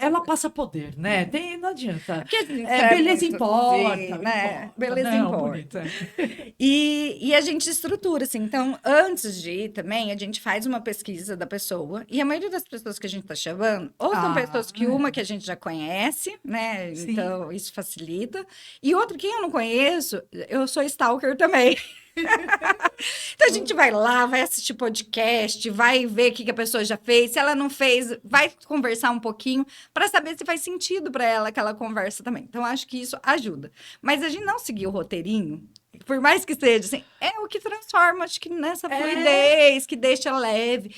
Speaker 3: Ela passa poder, né? Não adianta.
Speaker 1: Porque, assim,
Speaker 3: Beleza
Speaker 1: muito,
Speaker 3: importa,
Speaker 1: sim,
Speaker 3: não
Speaker 1: né?
Speaker 3: importa.
Speaker 1: Beleza
Speaker 3: Não,
Speaker 1: importa.
Speaker 3: bonito,
Speaker 1: E a gente estrutura, assim. Então, antes de ir também, a gente faz uma pesquisa da pessoa. E a maioria das pessoas que a gente tá chamando, ou são pessoas que uma que a gente já conhece, né?
Speaker 3: Sim.
Speaker 1: Então, isso facilita. E outra, quem eu não conheço, eu sou stalker também. Então a gente vai lá, vai assistir podcast, vai ver o que a pessoa já fez. Se ela não fez, vai conversar um pouquinho para saber se faz sentido para ela aquela conversa também. Então acho que isso ajuda. Mas a gente não seguir o roteirinho, por mais que seja assim, é o que transforma, acho que nessa fluidez, que deixa leve.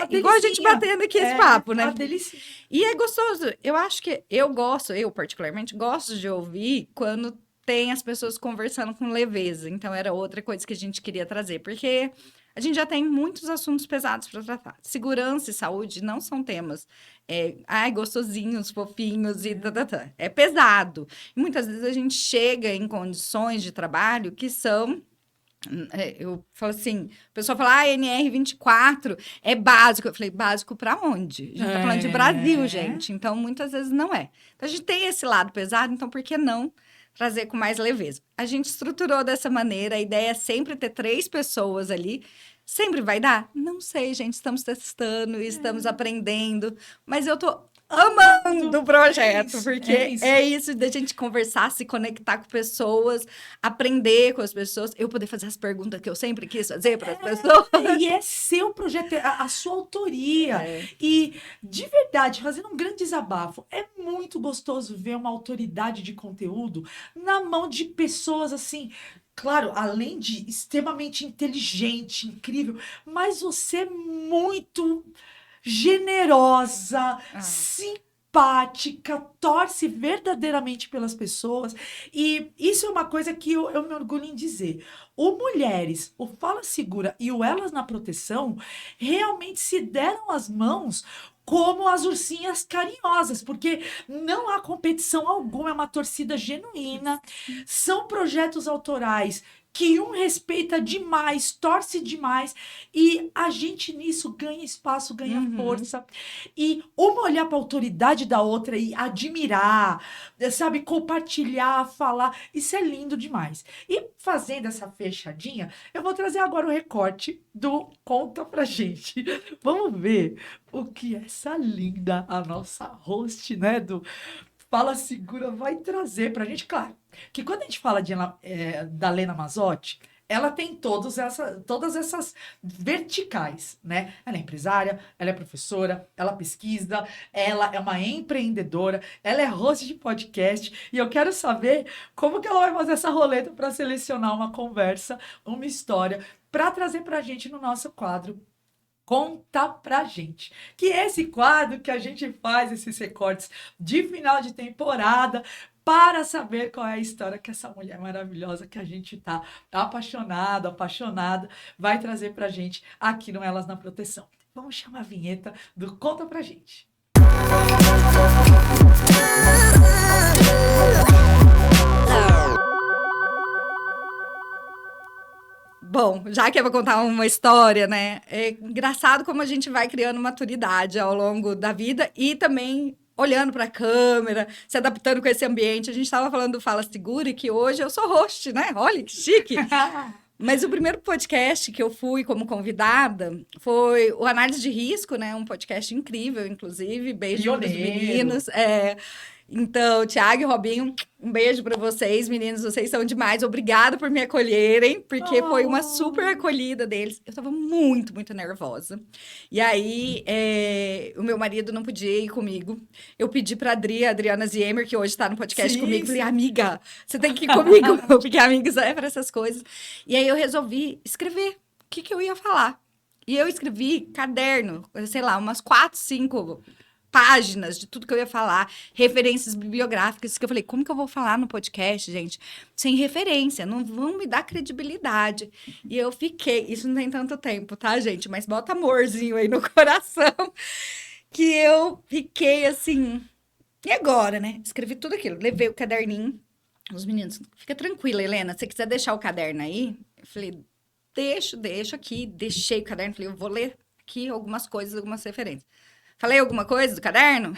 Speaker 1: Igual a gente batendo aqui esse papo, né?
Speaker 3: Delícia.
Speaker 1: E é gostoso. Eu acho que eu particularmente gosto de ouvir quando tem as pessoas conversando com leveza. Então, era outra coisa que a gente queria trazer, porque a gente já tem muitos assuntos pesados para tratar. Segurança e saúde não são temas gostosinhos, fofinhos e tá. É pesado. E muitas vezes a gente chega em condições de trabalho que são... Eu falo assim, o pessoal fala, NR24 é básico. Eu falei, básico para onde? A gente tá falando de Brasil, gente. Então, muitas vezes não é. Então, a gente tem esse lado pesado, então por que não trazer com mais leveza? A gente estruturou dessa maneira, a ideia é sempre ter 3 pessoas ali. Sempre vai dar? Não sei, gente, estamos testando, estamos aprendendo, mas eu tô amando o projeto, porque é isso da gente conversar, se conectar com pessoas, aprender com as pessoas, eu poder fazer as perguntas que eu sempre quis fazer para as pessoas.
Speaker 3: E é seu projeto, a sua autoria. E, de verdade, fazendo um grande desabafo, é muito gostoso ver uma autoridade de conteúdo na mão de pessoas assim. Claro, além de extremamente inteligente, incrível, mas você é muito generosa, simpática, torce verdadeiramente pelas pessoas. E isso é uma coisa que eu me orgulho em dizer. O Mulheres, o Fala Segura e o Elas na Proteção realmente se deram as mãos como as ursinhas carinhosas, porque não há competição alguma, é uma torcida genuína, são projetos autorais que um respeita demais, torce demais, e a gente nisso ganha espaço, ganha força, e uma olhar para a autoridade da outra e admirar, sabe, compartilhar, falar, isso é lindo demais. E fazendo essa fechadinha, eu vou trazer agora o recorte do Conta Pra Gente. Vamos ver o que essa linda, a nossa host, né, do Fala Segura vai trazer pra gente. Claro, que quando a gente fala da Lena Mazzotti, ela tem todas essas verticais, né? Ela é empresária, ela é professora, ela pesquisa, ela é uma empreendedora, ela é host de podcast, e eu quero saber como que ela vai fazer essa roleta para selecionar uma conversa, uma história, para trazer pra gente no nosso quadro Conta Pra Gente, que é esse quadro que a gente faz esses recortes de final de temporada para saber qual é a história que essa mulher maravilhosa que a gente tá apaixonada, vai trazer pra gente aqui no Elas na Proteção. Vamos chamar a vinheta do Conta Pra Gente.
Speaker 1: Bom, já que eu vou contar uma história, né? É engraçado como a gente vai criando maturidade ao longo da vida e também olhando para a câmera, se adaptando com esse ambiente. A gente estava falando do Fala Segura, que hoje eu sou host, né? Olha que chique! Mas o primeiro podcast que eu fui como convidada foi o Análise de Risco, né? Um podcast incrível, inclusive. Beijo para os meninos. Então, Thiago e Robinho, um beijo para vocês, meninos, vocês são demais. Obrigada por me acolherem, porque foi uma super acolhida deles. Eu estava muito, muito nervosa. E aí, o meu marido não podia ir comigo. Eu pedi para a Adriana Ziemer, que hoje está no podcast comigo, falei, amiga, você tem que ir comigo, porque amigos é para essas coisas. E aí eu resolvi escrever o que eu ia falar. E eu escrevi caderno, sei lá, umas 4, 5 páginas de tudo que eu ia falar, referências bibliográficas, que eu falei, como que eu vou falar no podcast, gente, sem referência, não vão me dar credibilidade. E eu fiquei, isso não tem tanto tempo, tá, gente? Mas bota amorzinho aí no coração, que eu fiquei assim, e agora, né? Escrevi tudo aquilo, levei o caderninho, os meninos, fica tranquila, Helena, se você quiser deixar o caderno aí, eu falei, deixo aqui, deixei o caderno, falei, eu vou ler aqui algumas coisas, algumas referências. Falei alguma coisa do caderno?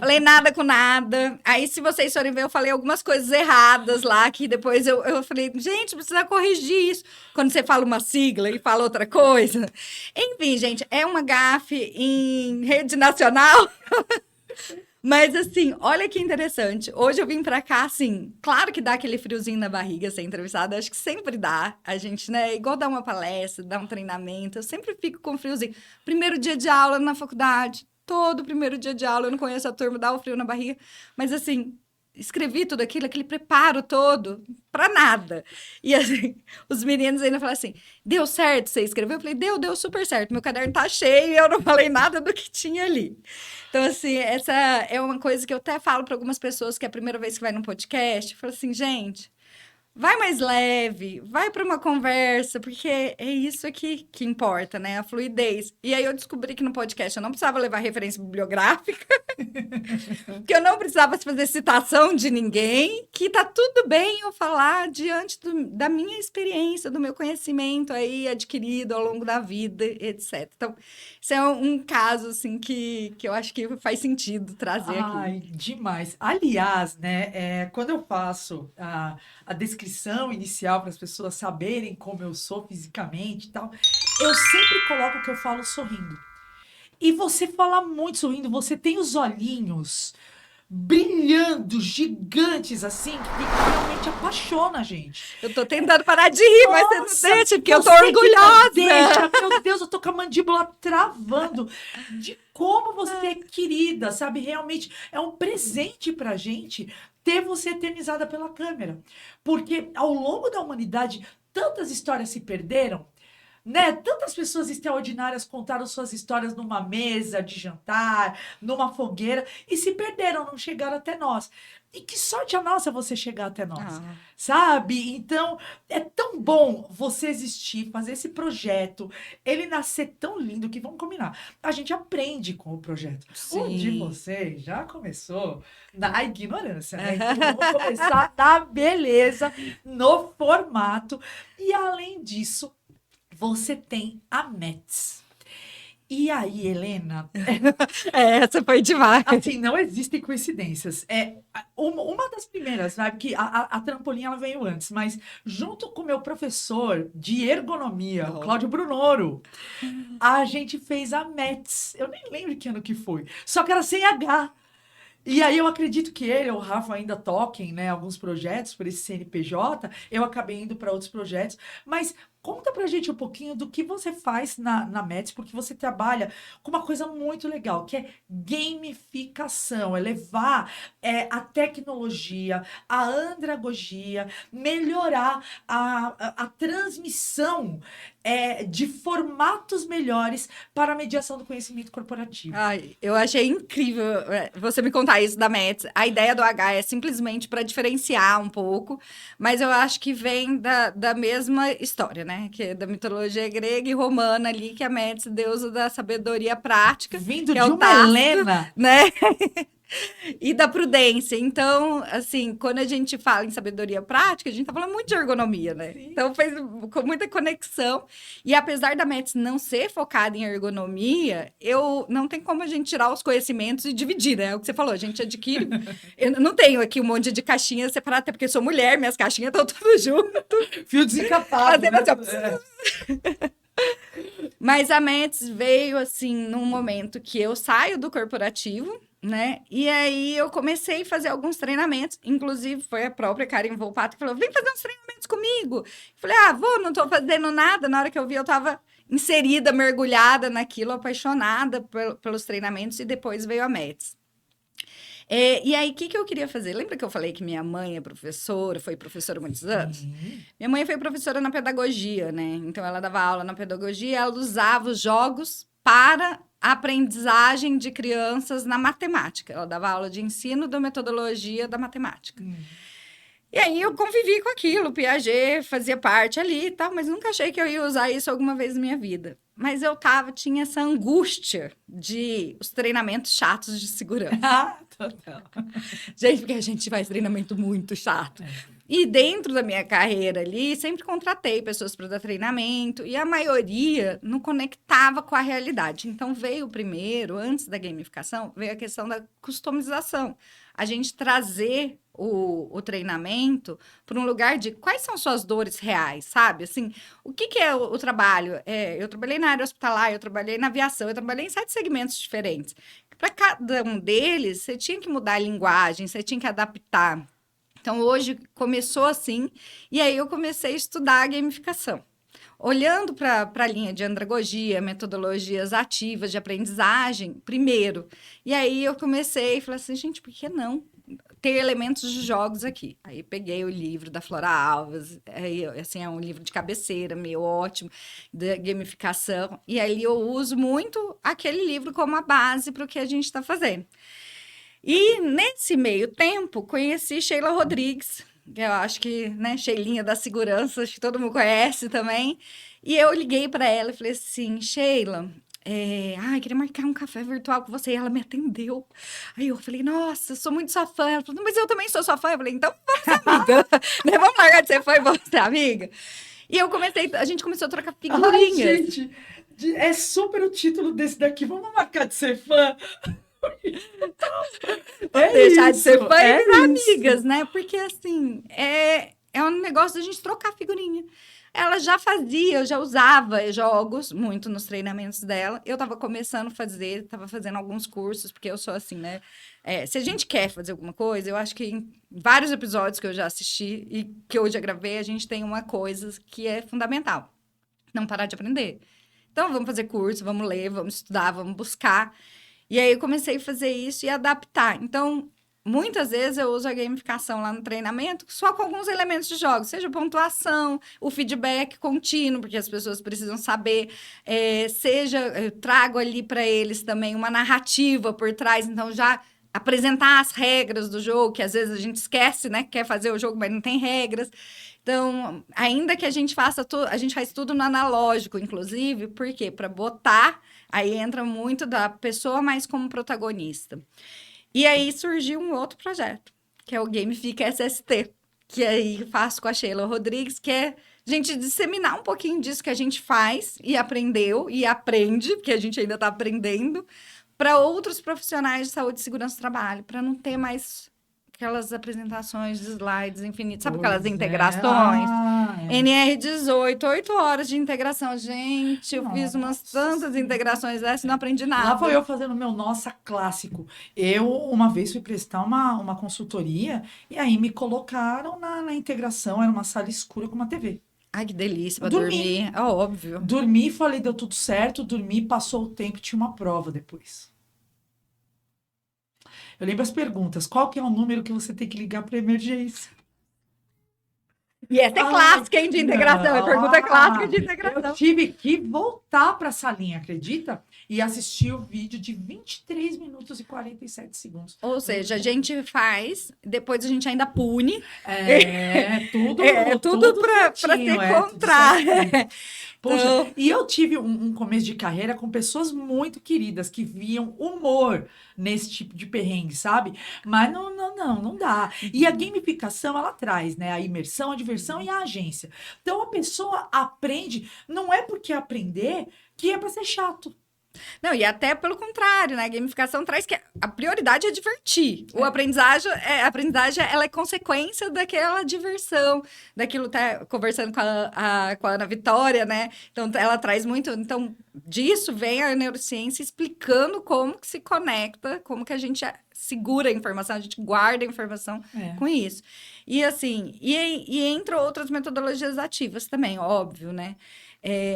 Speaker 1: Falei nada com nada. Aí, se vocês forem ver, eu falei algumas coisas erradas lá, que depois eu falei, gente, precisa corrigir isso. Quando você fala uma sigla e fala outra coisa. Enfim, gente, é uma gafe em rede nacional. Mas, assim, olha que interessante. Hoje eu vim pra cá, assim, claro que dá aquele friozinho na barriga ser entrevistada, acho que sempre dá. A gente, né, igual dar uma palestra, dar um treinamento, eu sempre fico com friozinho. Primeiro dia de aula na faculdade, todo primeiro dia de aula, eu não conheço a turma, dá o frio na barriga. Mas, assim, escrevi tudo aquilo, aquele preparo todo, pra nada. E, assim, os meninos ainda falaram assim, deu certo você escreveu? Eu falei, deu super certo. Meu caderno tá cheio e eu não falei nada do que tinha ali. Então, assim, essa é uma coisa que eu até falo para algumas pessoas que é a primeira vez que vai num podcast. Eu falo assim, gente, vai mais leve, vai para uma conversa, porque é isso aqui que importa, né? A fluidez. E aí eu descobri que no podcast eu não precisava levar referência bibliográfica, que eu não precisava fazer citação de ninguém, que tá tudo bem eu falar diante da minha experiência, do meu conhecimento aí adquirido ao longo da vida, etc. Então, isso é um caso, assim, que eu acho que faz sentido trazer
Speaker 3: Ai,
Speaker 1: aqui.
Speaker 3: demais. Aliás, né, quando eu faço a descrição inicial para as pessoas saberem como eu sou fisicamente e tal, eu sempre coloco que eu falo sorrindo. E você fala muito sorrindo, você tem os olhinhos brilhando, gigantes, assim, que realmente apaixona a gente.
Speaker 1: Eu tô tentando parar de rir, mas você
Speaker 3: Nossa,
Speaker 1: não deixa, porque eu tô
Speaker 3: você que não
Speaker 1: orgulhosa.
Speaker 3: deixa. Meu Deus, eu tô com a mandíbula travando de como você é querida, sabe? Realmente é um presente pra gente ter você eternizada pela câmera. Porque ao longo da humanidade, tantas histórias se perderam, né? Tantas pessoas extraordinárias contaram suas histórias numa mesa de jantar, numa fogueira, e se perderam, não chegaram até nós. E que sorte a nossa você chegar até nós, sabe? Então, é tão bom você existir, fazer esse projeto, ele nascer tão lindo que, vamos combinar, a gente aprende com o projeto. O de
Speaker 1: Sim.
Speaker 3: vocês já começou na ignorância, né? Então, vamos começar na beleza, no formato. E, além disso, você tem a Mets. E aí, Helena,
Speaker 1: Essa foi demais.
Speaker 3: assim, não existem coincidências. Uma das primeiras, sabe, que a trampolim ela veio antes, mas junto com o meu professor de ergonomia, o Cláudio Brunoro, a gente fez a Mets. Eu nem lembro que ano que foi, só que era sem H. E aí eu acredito que ele ou o Rafa ainda toquem, né, alguns projetos por esse CNPJ, eu acabei indo para outros projetos, mas conta pra gente um pouquinho do que você faz na Mets, porque você trabalha com uma coisa muito legal, que é gamificação, é levar a tecnologia, a andragogia, melhorar a transmissão de formatos melhores para a mediação do conhecimento corporativo.
Speaker 1: Ai, eu achei incrível você me contar deixar isso da METS. A ideia do H é simplesmente para diferenciar um pouco, mas eu acho que vem da mesma história, né? Que é da mitologia grega e romana ali, que a METS, deusa da sabedoria prática.
Speaker 3: Vindo
Speaker 1: que
Speaker 3: de
Speaker 1: é o
Speaker 3: uma
Speaker 1: tasto,
Speaker 3: Helena.
Speaker 1: né? E da prudência. Então, assim, quando a gente fala em sabedoria prática, a gente tá falando muito de ergonomia, né?
Speaker 3: Sim.
Speaker 1: Então, fez com muita conexão. E apesar da METS não ser focada em ergonomia, não tem como a gente tirar os conhecimentos e dividir, né? É o que você falou, a gente adquire. Eu não tenho aqui um monte de caixinhas separadas, até porque sou mulher, minhas caixinhas estão tudo junto.
Speaker 3: Fio desencapado.
Speaker 1: Fazendo assim, ó.
Speaker 3: É.
Speaker 1: Mas a METS veio, assim, num momento que eu saio do corporativo, né? E aí eu comecei a fazer alguns treinamentos. Inclusive, foi a própria Karen Volpato que falou, vem fazer uns treinamentos comigo. Eu falei, vou, não tô fazendo nada. Na hora que eu vi, eu tava inserida, mergulhada naquilo, apaixonada pelos treinamentos. E depois veio a METS. E aí, o que eu queria fazer? Lembra que eu falei que minha mãe é professora, foi professora há muitos anos? Minha mãe foi professora na pedagogia, né? Então, ela dava aula na pedagogia, ela usava os jogos para a aprendizagem de crianças na matemática. Ela dava aula de ensino da metodologia da matemática. E aí, eu convivi com aquilo, Piaget fazia parte ali e tal, mas nunca achei que eu ia usar isso alguma vez na minha vida. Mas eu tinha essa angústia de os treinamentos chatos de segurança.
Speaker 3: Total.
Speaker 1: Gente, porque a gente faz treinamento muito chato. E dentro da minha carreira ali, sempre contratei pessoas para dar treinamento, e a maioria não conectava com a realidade. Então, veio primeiro, antes da gamificação, veio a questão da customização. A gente trazer o treinamento para um lugar de quais são suas dores reais, sabe? Assim, o que é o trabalho? Eu trabalhei na área hospitalar, eu trabalhei na aviação, eu trabalhei em 7 segmentos diferentes. Para cada um deles, você tinha que mudar a linguagem, você tinha que adaptar. Então, hoje começou assim, e aí eu comecei a estudar a gamificação. Olhando para a linha de andragogia, metodologias ativas de aprendizagem, primeiro. E aí eu comecei e falei assim, gente, por que não ter elementos de jogos aqui? Aí peguei o livro da Flora Alves, assim, é um livro de cabeceira, meio ótimo, da gamificação. E aí eu uso muito aquele livro como a base para o que a gente está fazendo. E nesse meio tempo, conheci Sheila Rodrigues, que eu acho que, né, Sheilinha da segurança, acho que todo mundo conhece também. E eu liguei para ela e falei assim, Sheila, queria marcar um café virtual com você. E ela me atendeu. Aí eu falei, nossa, sou muito sua fã. Ela falou, mas eu também sou sua fã. Eu falei, então vamos ser amiga. Né? Vamos largar de ser fã e vamos ser amiga. E a gente começou a trocar figurinhas.
Speaker 3: Ai, gente, é super o título desse daqui. Vamos marcar de ser fã.
Speaker 1: Deixar de ser fã e virar
Speaker 3: isso.
Speaker 1: amigas, né? Porque, assim, é um negócio da gente trocar figurinha. Ela já fazia, eu já usava jogos muito nos treinamentos dela. Eu estava começando a fazer, estava fazendo alguns cursos, porque eu sou assim, né? Se a gente quer fazer alguma coisa, eu acho que em vários episódios que eu já assisti e que eu já gravei, a gente tem uma coisa que é fundamental. Não parar de aprender. Então, vamos fazer curso, vamos ler, vamos estudar, vamos buscar. E aí, eu comecei a fazer isso e adaptar. Então, muitas vezes eu uso a gamificação lá no treinamento só com alguns elementos de jogo, seja pontuação, o feedback contínuo, porque as pessoas precisam saber, eu trago ali para eles também uma narrativa por trás, então já apresentar as regras do jogo, que às vezes a gente esquece, né, que quer fazer o jogo, mas não tem regras. Então, ainda que a gente faz tudo no analógico, inclusive, por quê? Para botar, aí entra muito da pessoa mais como protagonista. E aí surgiu um outro projeto, que é o Gamifica SST, que aí faço com a Sheila Rodrigues, que é a gente disseminar um pouquinho disso que a gente faz e aprendeu e aprende, porque a gente ainda está aprendendo, para outros profissionais de saúde e segurança do trabalho, para não ter mais aquelas apresentações de slides infinitos, sabe aquelas integrações? NR18, 8 horas de integração. Gente, eu fiz umas tantas integrações dessas e não aprendi nada.
Speaker 3: Lá foi eu fazendo meu nossa clássico. Eu, uma vez, fui prestar uma consultoria e aí me colocaram na integração, era uma sala escura com uma TV.
Speaker 1: Ai, que delícia pra dormir. É óbvio.
Speaker 3: Dormi, falei, deu tudo certo, dormi, passou o tempo, tinha uma prova depois. Eu lembro as perguntas. Qual que é o número que você tem que ligar para emergência?
Speaker 1: E essa é clássica, hein, de integração. É pergunta clássica de integração.
Speaker 3: Eu tive que voltar para essa linha, acredita? E assistir o vídeo de 23 minutos e 47 segundos.
Speaker 1: Ou seja, a gente faz, depois a gente ainda pune.
Speaker 3: Tudo
Speaker 1: para se
Speaker 3: certinho,
Speaker 1: encontrar.
Speaker 3: Poxa,
Speaker 1: Então,
Speaker 3: e eu tive um começo de carreira com pessoas muito queridas que viam humor nesse tipo de perrengue, sabe? Mas não dá. E a gamificação, ela traz, né? A imersão, a diversão e a agência. Então, a pessoa aprende, não é porque aprender que é para ser chato.
Speaker 1: não, e até pelo contrário, né? A gamificação traz que a prioridade é divertir. A aprendizagem, ela é consequência daquela diversão, daquilo tá conversando com a Ana Vitória, né? Então, ela traz muito. Então, disso vem a neurociência explicando como que se conecta, como que a gente segura a informação, a gente guarda a informação com isso. E assim, e entre outras metodologias ativas também, óbvio, né?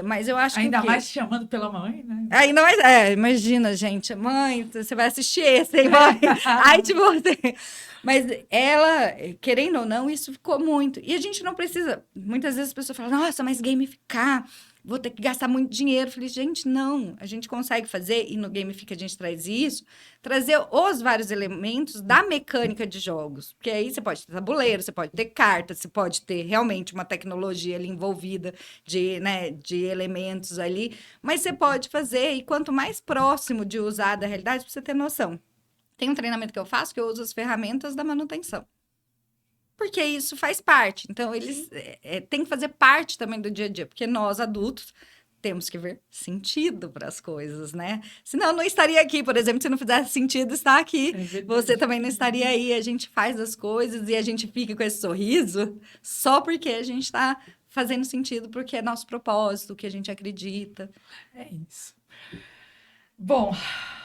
Speaker 1: Mas eu acho
Speaker 3: Ainda
Speaker 1: que
Speaker 3: mais chamando pela mãe, né?
Speaker 1: ainda mais, imagina, gente, mãe, você vai assistir esse, hein, mãe? Ai, de você. Mas ela, querendo ou não, isso ficou muito. E a gente não precisa. Muitas vezes as pessoas falam, nossa, mas gamificar, vou ter que gastar muito dinheiro. Eu falei, gente, não. A gente consegue fazer, e no Gamifica a gente traz isso, trazer os vários elementos da mecânica de jogos. Porque aí você pode ter tabuleiro, você pode ter carta, você pode ter realmente uma tecnologia ali envolvida de elementos ali. Mas você pode fazer, e quanto mais próximo de usar da realidade, pra você ter noção. Tem um treinamento que eu faço que eu uso as ferramentas da manutenção. Porque isso faz parte. Então, eles têm que fazer parte também do dia a dia. Porque nós, adultos, temos que ver sentido para as coisas, né? Senão, eu não estaria aqui. Por exemplo, se não fizesse sentido estar aqui, você também não estaria aí. A gente faz as coisas e a gente fica com esse sorriso só porque a gente está fazendo sentido, porque é nosso propósito, o que a gente acredita.
Speaker 3: É isso. Bom,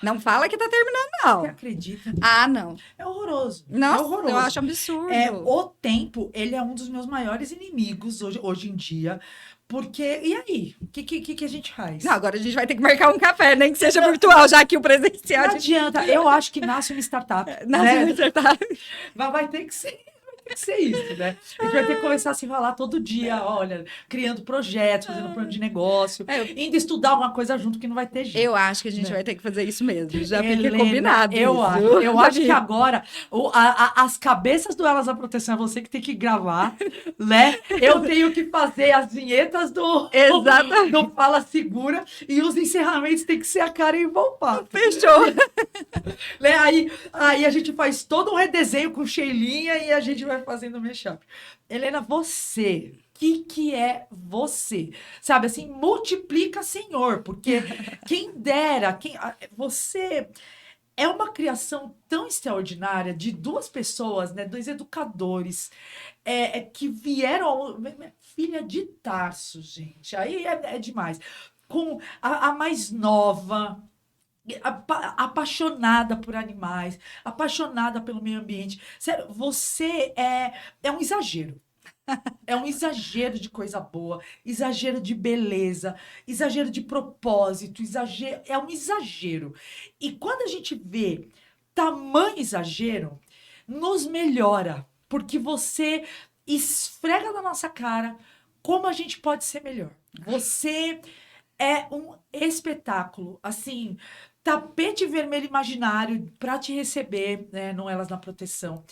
Speaker 1: não fala que tá terminando, não.
Speaker 3: Você acredita?
Speaker 1: Ah, não.
Speaker 3: É horroroso.
Speaker 1: Nossa,
Speaker 3: é horroroso.
Speaker 1: Eu acho absurdo.
Speaker 3: O tempo, ele é um dos meus maiores inimigos hoje em dia. Porque, e aí? O que a gente faz?
Speaker 1: Não, agora a gente vai ter que marcar um café, nem que seja virtual, já que o presencial...
Speaker 3: Não adianta. Eu acho que nasce uma startup.
Speaker 1: Nasce uma startup.
Speaker 3: Mas vai ter que ser. Tem que ser isso, né? A gente vai ter que começar a se falar todo dia, olha, criando projetos, fazendo plano de negócio, indo estudar alguma coisa junto que não vai ter jeito.
Speaker 1: Eu acho que a gente vai ter que fazer isso mesmo. Já fica combinado.
Speaker 3: Eu acho que agora as cabeças do Elas da Proteção é você que tem que gravar, né? Eu tenho que fazer as vinhetas do Fala Segura e os encerramentos tem que ser a Karen Volpato.
Speaker 1: Fechou.
Speaker 3: Né? Aí a gente faz todo um redesenho com Sheilinha e a gente vai fazendo mashup. Helena, você, que é você? Sabe, assim, multiplica, Senhor, porque quem dera, você é uma criação tão extraordinária de duas pessoas, né, dois educadores, que vieram, filha de Tarso, gente, aí é demais, com a mais nova, apaixonada por animais, apaixonada pelo meio ambiente. Sério, você é um exagero. É um exagero de coisa boa, exagero de beleza, exagero de propósito, é um exagero. E quando a gente vê tamanho exagero, nos melhora, porque você esfrega na nossa cara como a gente pode ser melhor. Você é um espetáculo, assim, tapete vermelho imaginário para te receber, né, no Elas na Proteção.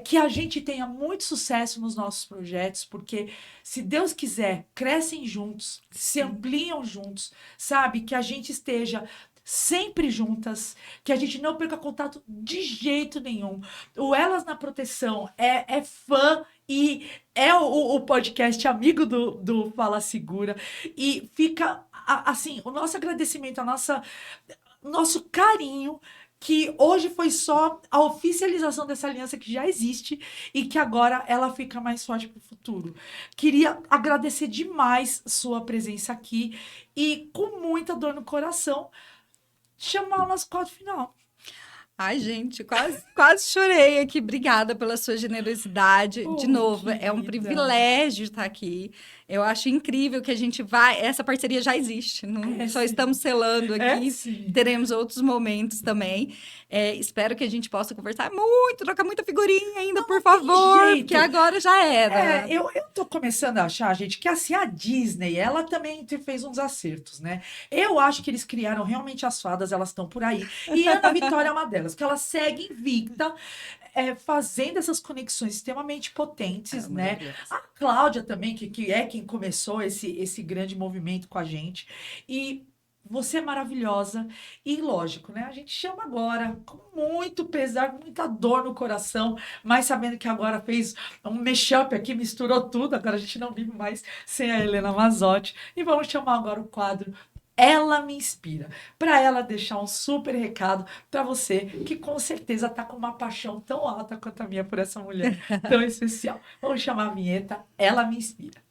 Speaker 3: Que a gente tenha muito sucesso nos nossos projetos, porque, se Deus quiser, crescem juntos, se ampliam juntos, sabe? Que a gente esteja sempre juntas, que a gente não perca contato de jeito nenhum. O Elas na Proteção é fã e é o podcast amigo do Fala Segura, e fica, assim, o nosso agradecimento, nosso carinho, que hoje foi só a oficialização dessa aliança que já existe e que agora ela fica mais forte para o futuro. Queria agradecer demais sua presença aqui e, com muita dor no coração, chamar o nosso quadro final.
Speaker 1: Ai, gente, quase chorei aqui. Obrigada pela sua generosidade. De novo, é um
Speaker 3: querida.
Speaker 1: privilégio estar aqui. Eu acho incrível que a gente vai. Essa parceria já existe, não só
Speaker 3: sim.
Speaker 1: estamos selando aqui.
Speaker 3: Sim.
Speaker 1: Teremos outros momentos também. Espero que a gente possa conversar muito, trocar muita figurinha ainda, por favor,
Speaker 3: jeito.
Speaker 1: porque agora já era.
Speaker 3: Eu tô começando a achar, gente, que assim, a Disney, ela também fez uns acertos, né? Eu acho que eles criaram realmente as fadas, elas estão por aí. E Ana Vitória é uma delas, que ela segue invicta, fazendo essas conexões extremamente potentes, né?
Speaker 1: Maravilhoso.
Speaker 3: A Cláudia também, que é quem começou esse grande movimento com a gente. E você é maravilhosa. E lógico, né? A gente chama agora, com muito pesar, com muita dor no coração, mas sabendo que agora fez um mashup aqui, misturou tudo. Agora a gente não vive mais sem a Helena Mazzotti. E vamos chamar agora o quadro Ela Me Inspira, para ela deixar um super recado para você, que com certeza tá com uma paixão tão alta quanto a minha por essa mulher tão especial. Vamos chamar a vinheta Ela Me Inspira.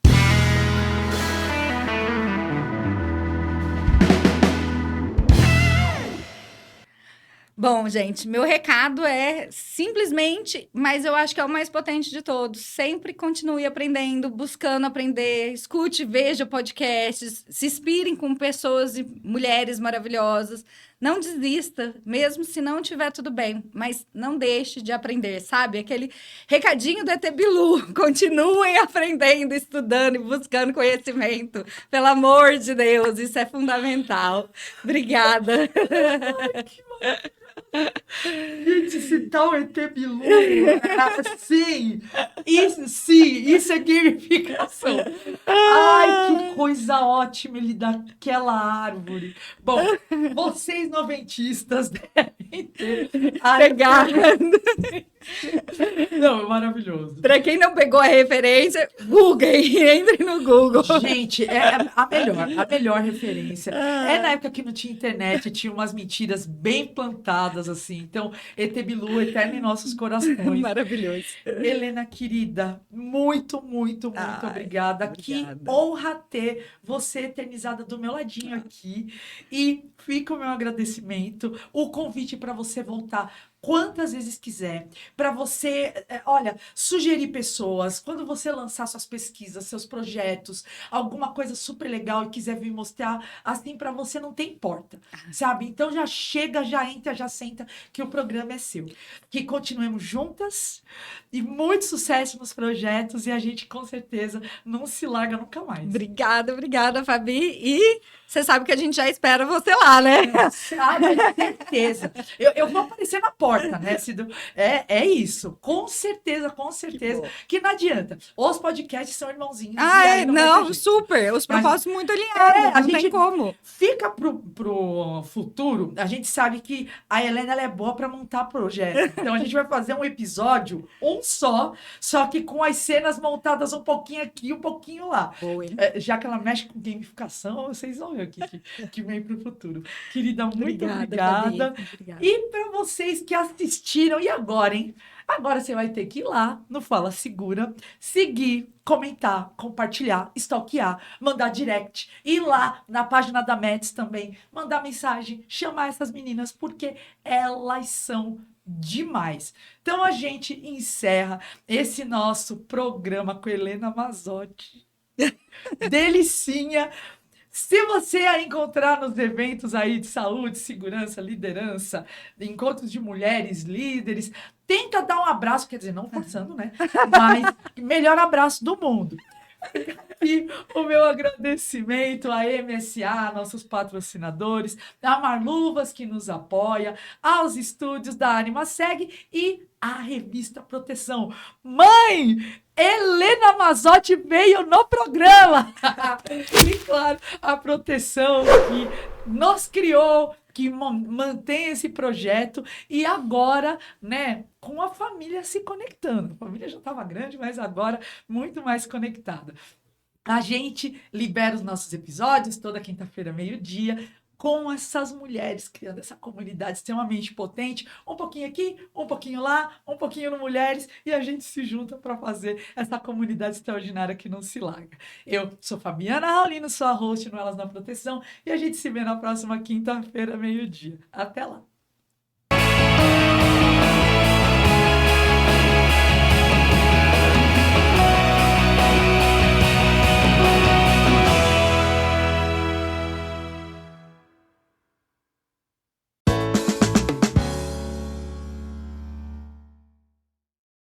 Speaker 1: Bom, gente, meu recado é simplesmente, mas eu acho que é o mais potente de todos. Sempre continue aprendendo, buscando aprender, escute, veja podcasts, se inspirem com pessoas e mulheres maravilhosas. Não desista, mesmo se não tiver tudo bem, mas não deixe de aprender, sabe? Aquele recadinho do ET Bilu. Continuem aprendendo, estudando e buscando conhecimento. Pelo amor de Deus, isso é fundamental. Obrigada.
Speaker 3: Gente, citar o ET Bilu, isso é gamificação. Ai, que coisa ótima ele daquela árvore. Bom, vocês noventistas devem ter
Speaker 1: Pegado.
Speaker 3: Não, é maravilhoso.
Speaker 1: Para quem não pegou a referência, Google, entre no Google.
Speaker 3: Gente, é a melhor referência. É na época que não tinha internet, tinha umas mentiras bem plantadas, assim. Então, ET Bilu, eterno em nossos corações.
Speaker 1: Maravilhoso.
Speaker 3: Helena, querida, muito, muito, muito obrigada. Que honra ter você eternizada do meu ladinho aqui. E fica o meu agradecimento, o convite para você voltar quantas vezes quiser, para você, olha, sugerir pessoas, quando você lançar suas pesquisas, seus projetos, alguma coisa super legal e quiser vir mostrar, assim, para você não tem porta, sabe? Então já chega, já entra, já senta, que o programa é seu. Que continuemos juntas e muito sucesso nos projetos e a gente, com certeza, não se larga nunca mais.
Speaker 1: Obrigada, Fabi. E você sabe que a gente já espera você lá, né?
Speaker 3: Sabe, certeza. Eu vou aparecer na porta, né? É isso. Com certeza. Que não adianta. Os podcasts são irmãozinhos.
Speaker 1: Não, super. Os propósitos muito alinhados. Não tem como.
Speaker 3: Fica pro futuro. A gente sabe que a Helena ela é boa para montar projeto. Então a gente vai fazer um episódio, só que com as cenas montadas um pouquinho aqui, um pouquinho lá.
Speaker 1: Boa, hein?
Speaker 3: Já que ela mexe com gamificação, vocês vão ver que vem pro futuro. Querida, muito obrigada. E para vocês que assistiram, e agora, hein? Agora você vai ter que ir lá no Fala Segura, seguir, comentar, compartilhar, stalkear, mandar direct, ir lá na página da Mets também, mandar mensagem, chamar essas meninas, porque elas são demais. Então a gente encerra esse nosso programa com Helena Mazzotti. Delicinha. Se você a encontrar nos eventos aí de saúde, segurança, liderança, encontros de mulheres, líderes, tenta dar um abraço, quer dizer, não forçando, né? Mas melhor abraço do mundo. E o meu agradecimento à MSA, nossos patrocinadores, a Marluvas que nos apoia, aos estúdios da AnimaSeg e à revista Proteção. Mãe, Helena Mazzotti veio no programa! E claro, a Proteção que nos criou, que mantém esse projeto e agora, né, com a família se conectando. A família já estava grande, mas agora muito mais conectada. A gente libera os nossos episódios toda quinta-feira, meio-dia, com essas mulheres, criando essa comunidade extremamente potente, um pouquinho aqui, um pouquinho lá, um pouquinho no Mulheres, e a gente se junta para fazer essa comunidade extraordinária que não se larga. Eu sou Fabiana Raulino, sou a host no Elas na Proteção, e a gente se vê na próxima quinta-feira, meio-dia. Até lá!